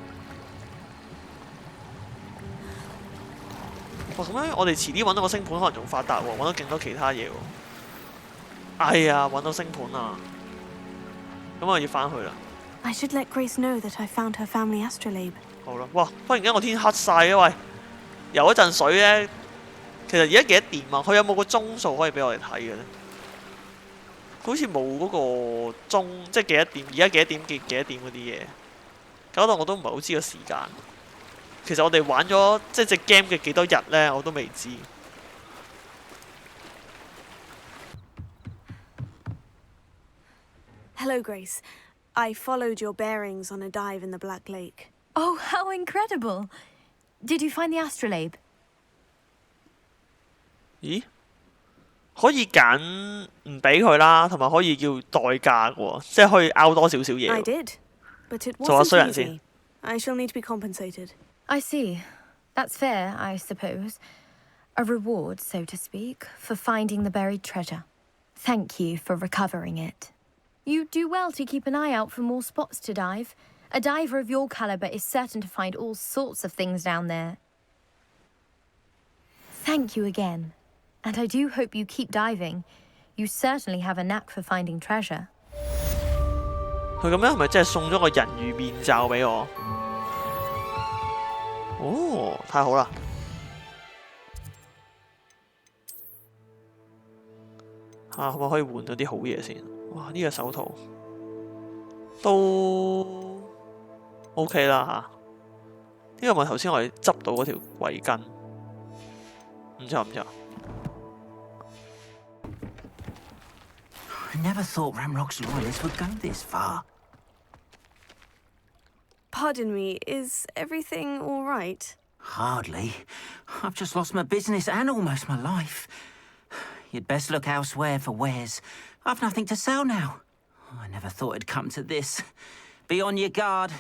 咁樣我哋遲啲揾到個星盤，可能仲發達喎，揾到勁多其他嘢喎。哎呀，揾到星盤啊！咁我要翻去啦。I should let Grace know that I found her family astrolabe. 好啦，哇！忽然間個天黑晒啊！喂，游一陣水呢。其實而家幾多點啊？佢有冇個鐘數可以俾我哋睇嘅咧？佢好似冇嗰個鐘，即係幾多點？而家幾多點？幾多點嗰啲嘢，搞到我都唔係好知個時間。其實我哋玩咗即係隻 game 嘅幾多日呢，我都未知。Hello, Grace. I followed your bearings on a dive in the Black Lake. Oh, how incredible! Did you find the astrolabe? 咦？可以揀唔俾佢啦，同埋可以要代價嘅喎，即係可以拗多少少嘢。I did, but it 做下衰 wasn't 人先。 easy. I shall need to be compensated. I see. That's fair, I suppose. A reward, so to speak, for finding the buried treasure. Thank you for recovering it. You do well to keep an eye out for more spots to dive. A diver of your caliber is certain to find all sorts of things down there. Thank you again. And I do hope you keep diving. You certainly have a knack for finding treasure. 佢咁樣係咪真係送咗個人魚面罩俾我？哦，太好啦！可唔可以換到啲好嘢先？哇！呢個手套都 OK 啦呢個咪頭先我哋執到嗰條圍巾，唔錯唔錯。I never thought Ramrock's loyalists would go this far. Pardon me, is everything all right? Hardly. I've just lost my business and almost my life. You'd best look elsewhere for wares. I've nothing to sell now. I never thought it'd come to this. Be on your guard.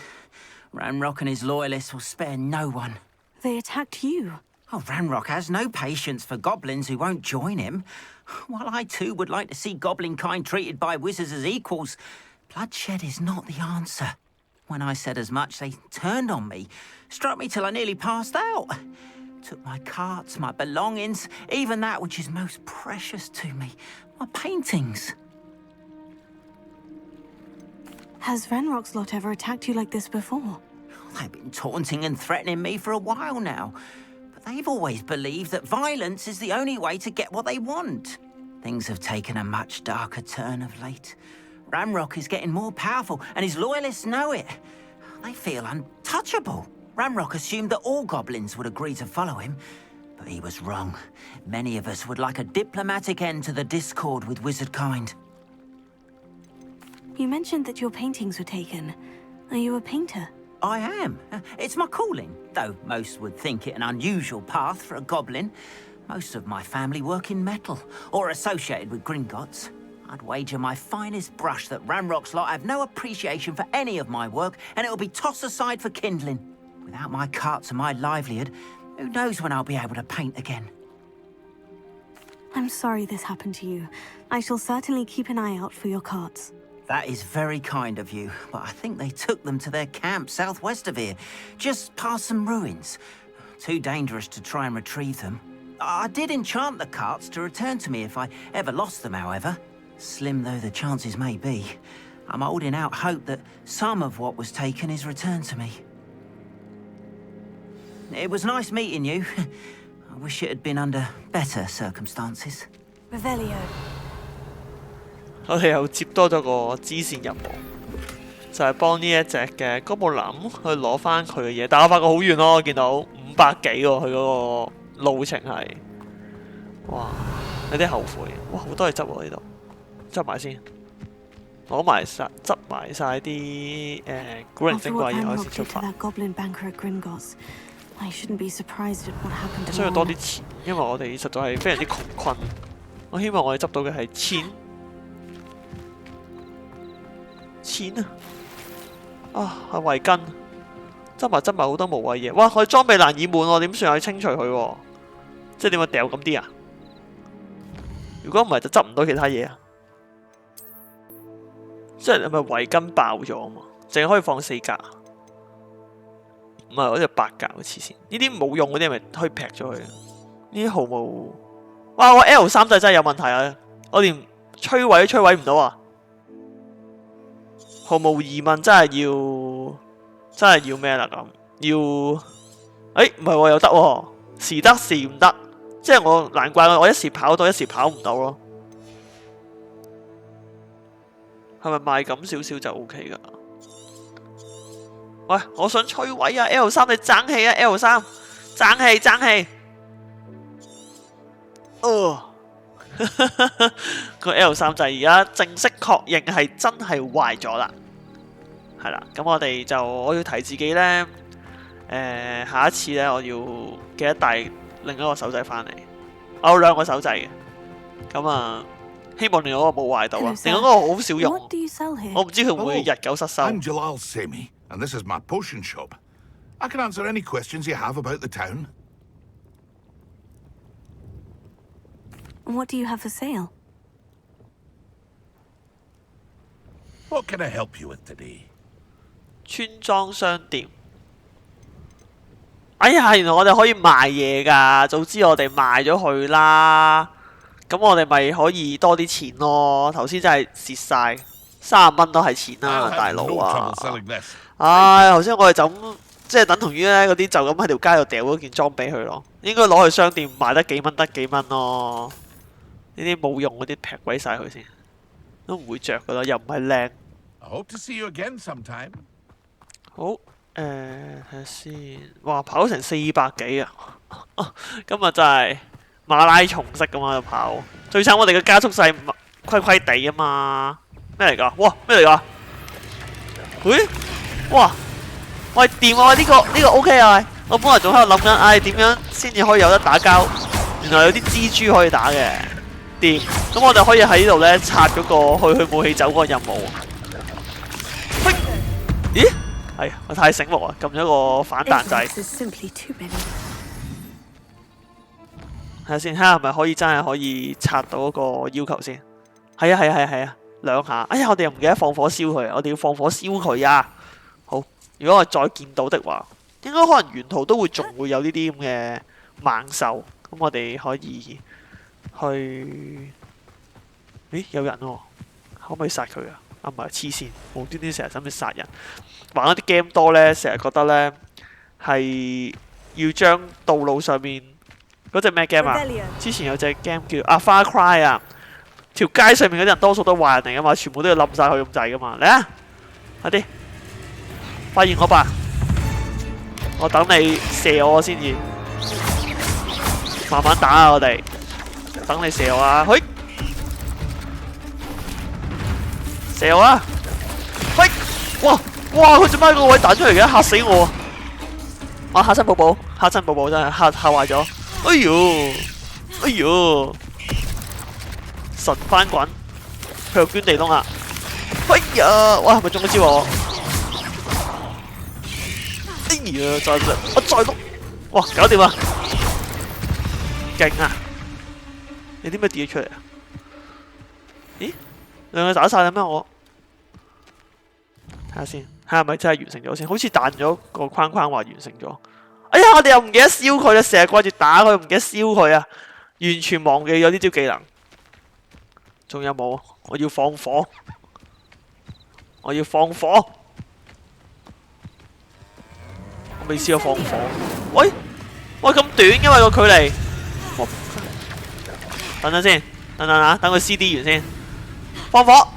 Ramrock and his loyalists will spare no one. They attacked you. Oh, Ramrock has no patience for goblins who won't join him. While I too would like to see goblin kind treated by wizards as equals, bloodshed is not the answer. When I said as much, they turned on me, struck me till I nearly passed out. Took my carts, my belongings, even that which is most precious to me, my paintings. Has Ranrock's lot ever attacked you like this before? They've been taunting and threatening me for a while now. But they've always believed that violence is the only way to get what they want. Things have taken a much darker turn of late. Ramrock is getting more powerful, and his loyalists know it. They feel untouchable. Ramrock assumed that all goblins would agree to follow him, but he was wrong. Many of us would like a diplomatic end to the discord with wizard kind. You mentioned that your paintings were taken. Are you a painter? I am. It's my calling, though most would think it an unusual path for a goblin. Most of my family work in metal, or associated with Gringotts. I'd wager my finest brush that Ramrock's lot have no appreciation for any of my work, and it'll be tossed aside for kindling. Without my carts and my livelihood, who knows when I'll be able to paint again? I'm sorry this happened to you. I shall certainly keep an eye out for your carts. That is very kind of you, but I think they took them to their camp southwest of here, just past some ruins. Too dangerous to try and retrieve them. I did enchant the carts to return to me if I ever lost them, however. Slim though the chances may be, I'm holding out hope that some of what was taken is returned to me. It was nice meeting you. I wish it had been under better circumstances. Revelio. 我哋又接多咗個支線任務，就係幫呢一隻嘅哥布林去攞翻佢嘅嘢。但我發覺好遠咯，我見到500幾喎，佢嗰個路程係，哇，有啲後悔。哇，好多嘢執喎呢度，執埋先，攞埋晒，執埋晒啲古靈精怪嘢，我先出發。需要多啲錢，因為我哋實在係非常之窮困。我希望我哋執到嘅係錢啊！係圍巾，執埋好多無謂嘢。哇！我哋裝備難以滿喎，點算啊？要清除佢喎，即係點啊？掉咁啲啊？如果唔係就執唔到其他嘢啊？即係咪圍巾爆咗啊嘛？淨係可以放4格。唔係，嗰隻8格嘅黐線，呢啲冇用嗰啲咪可以劈咗佢。呢啲毫無，哇！我 L3就真係有問題啊！我連摧毀都摧毀唔到啊！毫無疑問真係要咩啦咁？要，唔係喎，又得喎，時得時唔得，即係我難怪我一時跑到一時跑唔到咯。係咪賣咁少少就 OK 噶？喂，我想摧毀啊 ！L3 你爭氣啊 ！L3 爭氣！個 L3 就而家正式確認係真係壞咗啦，係啦。咁我要提自己呢，下一次呢，我要記得帶另一個手掣翻嚟。我有2個手掣嘅，咁啊，希望另外嗰個冇壞到啊。另外嗰個好少用，我唔知佢會唔會日久失修。And this is my potion shop. I can answer any questions you have about the town. What do you have for sale? What can I help you with today? 村莊商店。哎呀，原來我哋可以賣嘢㗎，早知我哋賣咗佢啦。咁我哋咪可以多啲錢咯。頭先真係蝕晒，30蚊都係錢啦，大佬啊！唉，頭先我哋就咁，即係等同於咧嗰啲就咁喺條街度掉嗰件裝俾佢咯。應該攞去商店賣得幾蚊得幾蚊咯。呢啲冇用嗰啲劈鬼晒佢先，都唔會着噶啦，又唔係靚。好，睇下先。哇，跑成400幾啊！今日真係馬拉松式咁喺度跑。最慘我哋嘅加速勢虧虧地啊嘛。咩嚟㗎？哇！咩嚟㗎？咦？哇！喂，掂啊！呢個 OK 啊！我本來仲喺度諗緊，唉，點樣先至可以有得打交？原來有啲蜘蛛可以打嘅，掂。咁我哋可以喺呢度咧拆嗰個去武器走嗰個任務。喂，咦？係我太醒目啊！撳咗個反彈掣。睇下先，睇下係咪可以真係可以拆到嗰個要求先。係啊！2下。哎呀，我哋又唔記得放火燒佢，我哋要放火燒佢啊！好。如果我再見到的話，應該可能沿途都仲會有呢啲咁嘅猛獸，咁我哋可以去。咦，有人喎，可唔可以殺佢啊？啊，唔係黐線，無端端成日諗住殺人。玩一啲 game 多呢，成日覺得呢係要將道路上面嗰隻咩 game 啊？之前有隻 game 叫Far Cry 啊，條街上面嗰啲人多數都壞人嚟噶嘛，全部都要冧晒佢咁滯噶嘛，嚟啊，快啲！發現我吧，我等你射我先至，慢慢打啊！我哋等你射我啊！嘿，射我啊！嘿，哇！佢做咩喺個位彈出嚟嘅？嚇死我！啊！嚇親寶寶真係嚇壞咗！哎呦！神翻滾，佢又捐地窿啊！哎呀！哇！係咪中咗招我？我再碌，哇，搞掂啦，勁啊！你啲咩跌咗出嚟啊？咦，2個打晒啦咩？我睇下先，睇下係咪真係完成咗先？好似彈咗個框框話完成咗。哎呀，我哋又唔記得燒佢啦，成日掛住打佢，唔記得燒佢啊！完全忘記咗呢招技能。仲有冇？我要放火。我要放火。我未試過放火。喂喂，咁短嘅嘛個距離。等等先，等等啊，等佢 CD 完先。放火。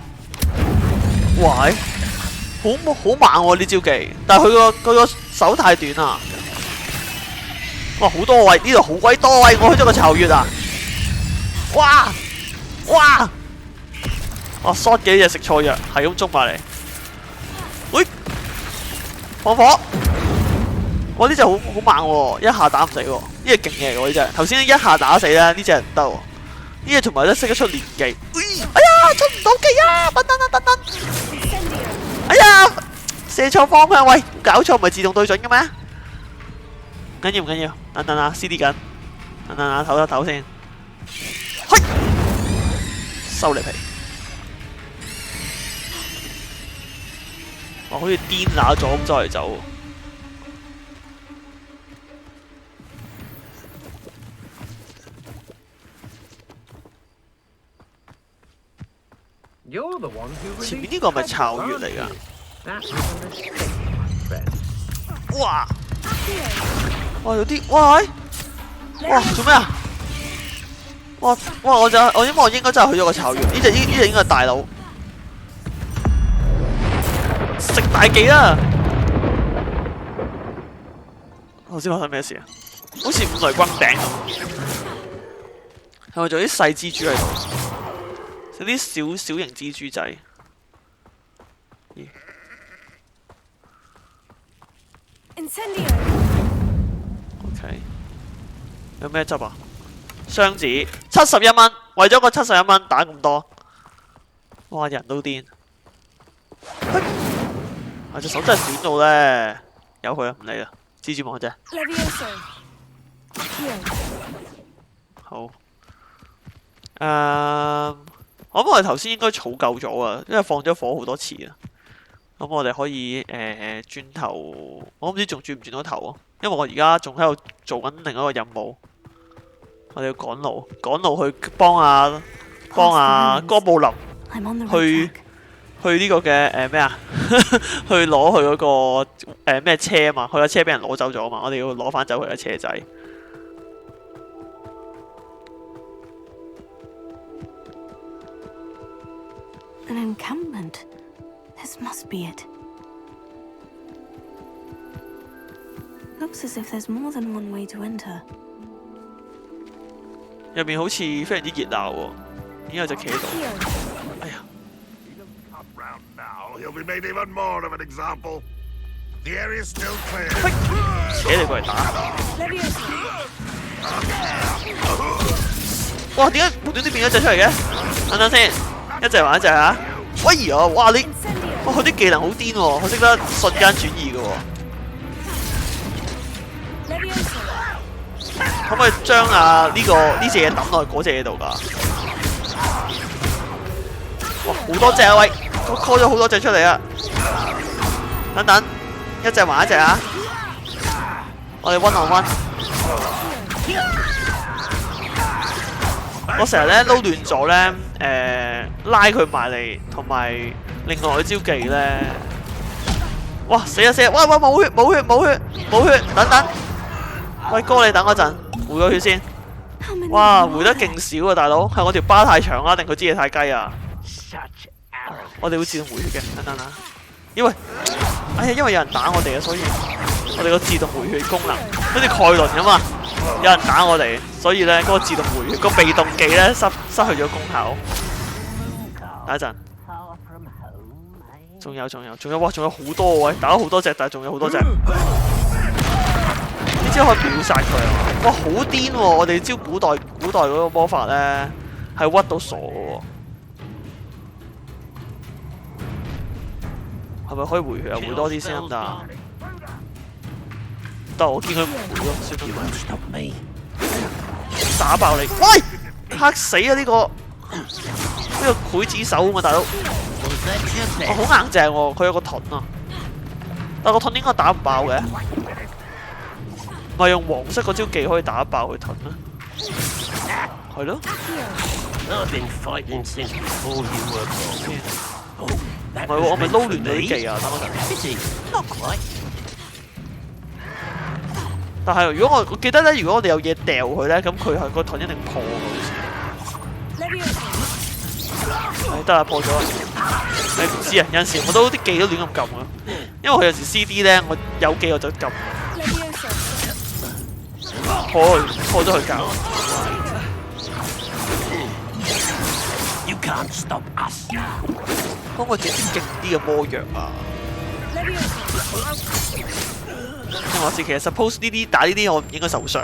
喂，好猛喎呢招技，但係佢個手太短啦。哇，好多位，呢度好鬼多位，我去咗個巢穴啊！哇！哇 short 嘅呢隻食錯藥，係咁捉埋嚟。喂，放火！哇，呢隻好猛喎，一下打唔死喎，呢隻勁嘢喎呢隻。頭先一下打死咧，呢隻唔得喎。呢隻同埋咧識得出連技。哎呀，出唔到技啊！等。哎呀，射錯方向，喂，搞錯唔係自動對準嘅咩？唔緊要，等啊 ，CD 緊，等啊，唞先。嘿，收你皮！我好似癲乸咗咁周圍走。前面呢個係咪巢穴嚟㗎？哇！哇有啲哇做咩啊？哇！我應該真係去咗個巢穴。呢隻應該係大佬。食大技啦！頭先發生咩事啊？好似五雷轟頂咁。係咪仲有啲細蜘蛛喺度？有啲小型蜘蛛仔。咦？OK， 有咩執啊？箱子71蚊，為咗個71蚊打咁多，哇！人都癲。啊！隻手真係短到咧，由佢啦，唔理啦，蜘蛛網啫。好。我諗我哋頭先應該儲夠咗啊，因為放咗火好多次啊。咁我哋可以轉頭，我唔知仲轉唔轉到頭啊。因為我而家仲喺度做緊另一個任務，我哋要趕路去幫阿哥布林去呢個嘅咩啊？去攞佢嗰個咩車啊嘛，佢架車俾人攞走咗啊嘛，我哋要攞翻走佢架車仔。An encampment. This must be it. Looks as if there's more than one way to enter. 入面好似非常之熱鬧喎，已經有隻企喺度。哎呀！ He'll be made even more of an example. The area is still clear. 扯你過嚟打！哇！點解無端端變咗隻出嚟嘅？等等先，一隻還一隻嚇！喂呀！哇你，哇佢啲技能好癲喎，佢識得瞬間轉移嘅喎。可唔可以將呢隻嘢抌落去嗰隻嘢度㗎？哇！好多隻啊喂！ 我 call 咗好多隻出嚟啊！等等，一隻還一隻啊！我哋 one on one。我成日咧撈亂咗咧，拉佢埋嚟，同埋另外嗰招技咧，哇死啊！喂冇血！等等，喂哥你等我陣，回個血先。哇回得勁少啊大佬，係我條巴太長啊，定佢支嘢太雞啊？ 我哋會自動回血嘅，等等啊！因為有人打我哋啊，所以我哋個自動回血功能好似蓋倫咁嘛，有人打我哋，所以咧嗰個自動回血個被動技咧失去咗功效。等一陣，仲有，哇！仲有好多位，打咗好多隻，但係仲有好多隻。呢招可以秒殺佢啊！哇，好癲喎！我哋招古代嗰個魔法咧係屈到傻嘅喎。 係咪可以回血啊？回多啲先得。得我見佢唔回咯，算啦。打爆你！喂，嚇死啊！呢個劊子手啊嘛，大佬。好硬淨喎，佢有個盾啊。但個盾應該打唔爆嘅。唔係用黃色嗰招技可以打爆佢盾咩？係咯。係喎，我咪撈亂咗啲技啊！等我陣。但係如果我記得咧，如果我哋有嘢掉佢咧，咁佢係個盾一定破嘅，好似。得啦，破咗啦。你唔知啊？有陣時我都啲技都亂咁撳啊，因為佢有時 CD 咧，我有技我就撳。破咗佢架。You can't stop us. 可唔可以整啲勁啲嘅魔藥啊？聽我知，其實 suppose 呢啲打呢啲我唔應該受傷。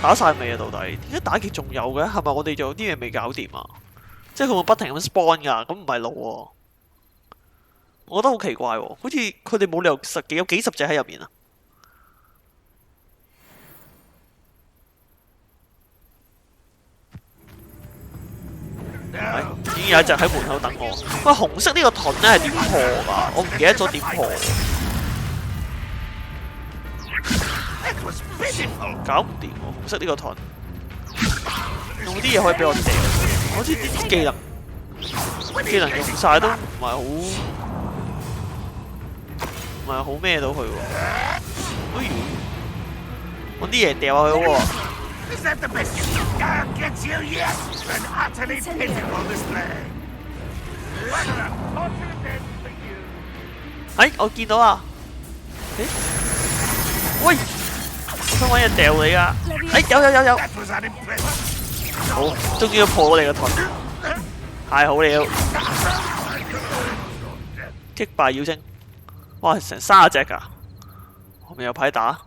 打晒未啊？到底點解打極仲有嘅？係咪我哋仲有啲嘢未搞掂啊？即係佢會不停咁 spawn 㗎，咁唔係路喎。我覺得好奇怪喎，好似佢哋冇理由有幾十隻喺入面啊！已經有一隻喺門口等我。喂，紅色呢個盾咧係點破㗎？我唔記得咗點破。搞唔掂喎，紅色呢個盾。用啲嘢可以俾我掉。好似啲技能用晒都唔係好咩到佢喎。哎呦，揾啲嘢掉下佢喎。哎，我見到啊！喂，我想揾嘢掉你啊！哎，有！好，終於破咗你個盾，太好了！擊敗妖精，哇，成30隻㗎，我咪有牌打。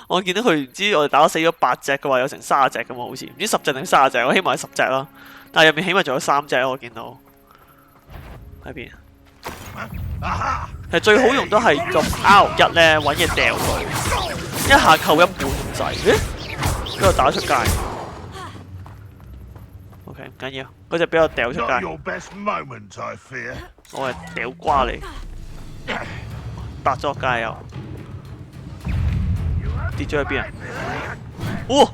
我見到佢唔知我哋打死咗8隻嘅話，有成30隻㗎嘛，好似唔知10隻定30隻，我希望係10隻啦。但係入面起碼仲有3隻，我見到喺邊？其實最好用都係用 R1咧揾嘢掉佢，一下扣1半咁滯。咦？俾我打出街。OK， 唔緊要，嗰隻俾我掉出街。我係掉瓜你，搭咗街又跌咗喺邊啊？哇！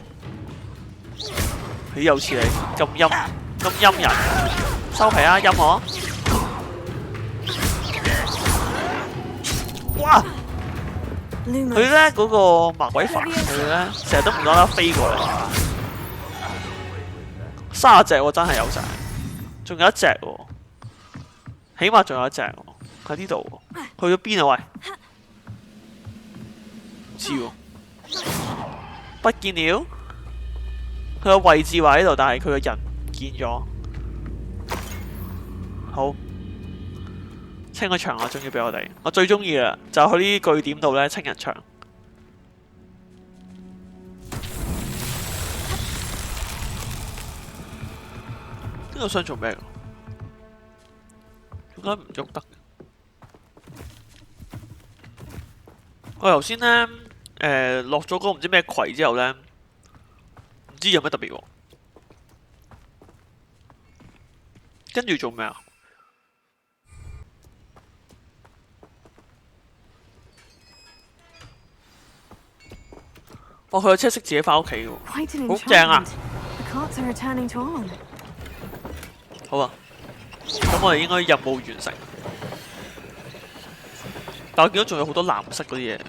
佢又似你咁陰人，收皮啊！陰我！哇！佢咧嗰個麻鬼煩，佢咧成日都唔攞得飛過嚟。30隻喎，真係有晒，仲有一隻喎，起碼仲有一隻喎，喺呢度喎，去咗邊啊？喂，唔知喎，不見了。佢個位置話喺度，但係佢個人唔見咗。好。清個場啊！終於俾我哋，我最中意啦，就去呢啲據點度咧清人場。呢個箱做咩？點解唔喐得？我頭先咧落咗嗰個唔知咩葵之後咧，唔知有咩特別喎。跟住做咩啊？佢個車識自己翻屋企嘅喎，好正啊！好啊，咁我哋應該任務完成。但我見到仲有好多藍色嗰啲嘢，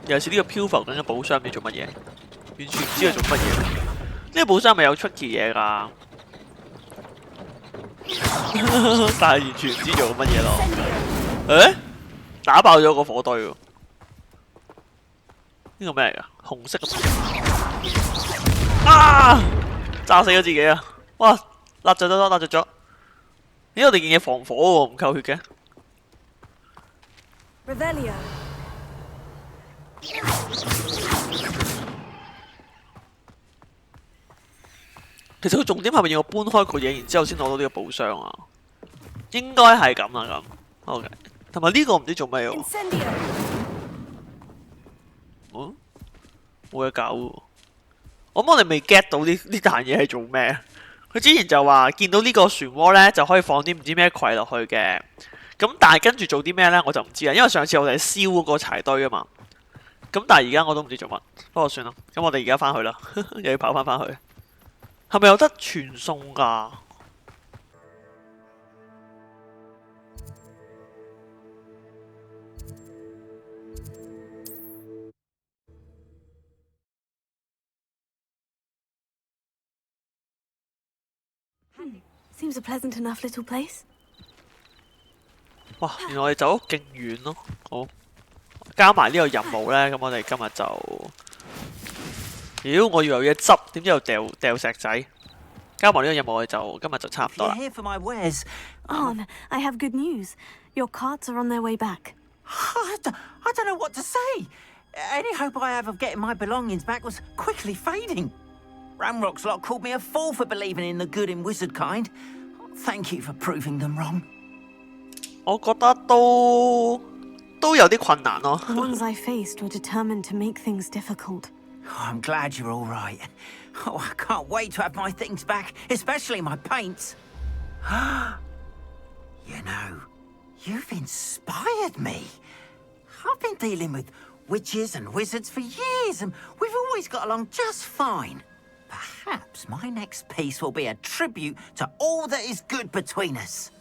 尤其是呢個漂浮緊嘅寶箱，唔知做乜嘢，完全唔知佢做乜嘢。呢個寶箱咪有出奇嘢㗎，但係完全唔知做乜嘢咯。誒，打爆咗個火堆喎！呢個咩嚟㗎？紅色嘅啊！炸死咗自己啊！哇！辣着咗，咦？我哋件嘢防火喎，唔夠血嘅。其實佢重點係咪要我搬開個嘢，然之後先攞到呢個寶箱啊？應該係咁啊，咁。OK， 同埋呢個唔知做咩喎。哦，冇嘢搞喎。我哋未 get 到呢壇嘢係做咩？佢之前就話見到呢個漩渦咧，就可以放啲唔知咩葵落去嘅。咁但係跟住做啲咩咧，我就唔知啦。因為上次我哋燒嗰個柴堆啊嘛，咁但係而家我都唔知做乜，不過算啦。咁我哋而家翻去啦，又要跑翻去。係咪有得傳送㗎？Seems a pleasant enough little place. 哇！原來我哋走得勁遠咯。好，加埋呢個任務咧，咁我哋今日就，妖！我以為有嘢執，點知又掉石仔。加埋呢個任務，我哋就今日就差唔多啦。 Here for my wares. On, I have good news. Your carts are on their way back. I don't know what to say. Any hope I have of getting my belongings back was quickly fading. Ramrock's lot called me a fool for believing in the good in wizard kind. Thank you for proving them wrong. 我覺得都有啲困難咯。 The ones I faced were determined to make things difficult. Oh, I'm glad you're all right. Oh, I can't wait to have my things back, especially my paints. You know, you've inspired me. I've been dealing with witches and wizards for years, and we've always got along just fine. Perhaps my next piece will be a tribute to all that is good between us.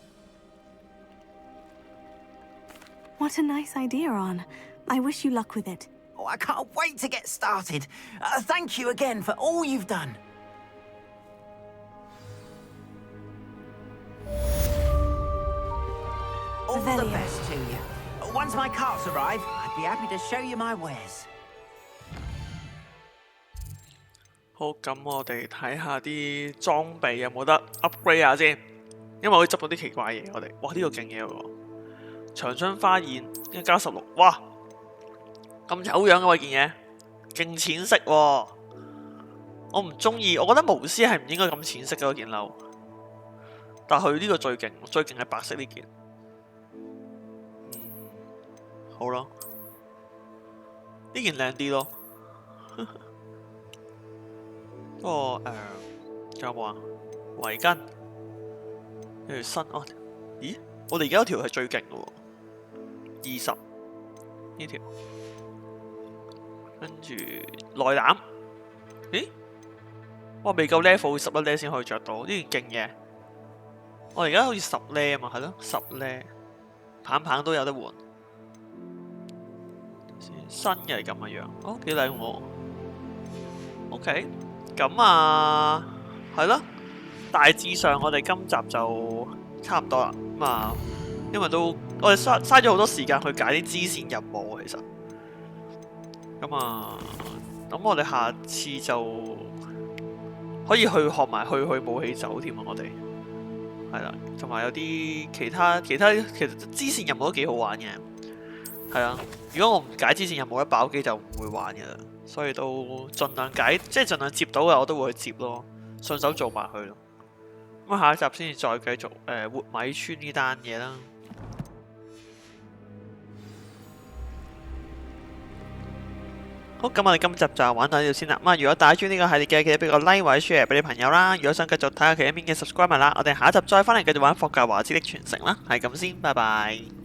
What a nice idea, On. I wish you luck with it. Oh, I can't wait to get started. Thank you again for all you've done. All the best to you. Once my carts arrive, I'd be happy to show you my wares. 好，咁我哋睇下啲裝備有冇得 upgrade 下先，因為我執到啲奇怪嘢。我哋，哇呢個勁嘢喎！長春花燕加16，哇咁醜樣嘅喎件嘢，勁淺色喎！我唔中意，我覺得巫師係唔應該咁淺色嘅嗰件褸，但係佢呢個最勁，最勁係白色呢件。好咯，呢件靚啲咯。不過仲有冇啊？圍巾，有條新哦。咦？我哋而家嗰條係最勁嘅喎，20呢條。跟住內膽，咦？我未夠 level 11 level 先可以着到呢件勁嘢。我而家好似10 level 啊嘛，係咯10 level，棒都有得換。新嘅係咁嘅樣，哦幾靚喎。OK。咁啊，係咯，大致上我哋今集就差唔多啦。咁啊，因為都我哋嘥咗好多時間去解啲支線任務，其實。咁啊，咁我哋下次就可以去學埋去武器走添啊！我哋係啦，同埋有啲其實支線任務都幾好玩嘅。係啊，如果我唔解支線任務，一爆機就唔會玩嘅啦。所以都盡量解，即係盡量接到嘅我都會去接咯，順手做埋佢咯。咁下一集先至再繼續活米村呢單嘢啦。好，咁我哋今集就玩到呢度先啦。咁如果大家中意呢個系列嘅，記得俾個 like 或者 share 俾你朋友啦。如果想繼續睇下其他邊嘅 subscribe 啦，我哋下一集再翻嚟繼續玩霍格華茲的傳承啦。係咁先，拜拜。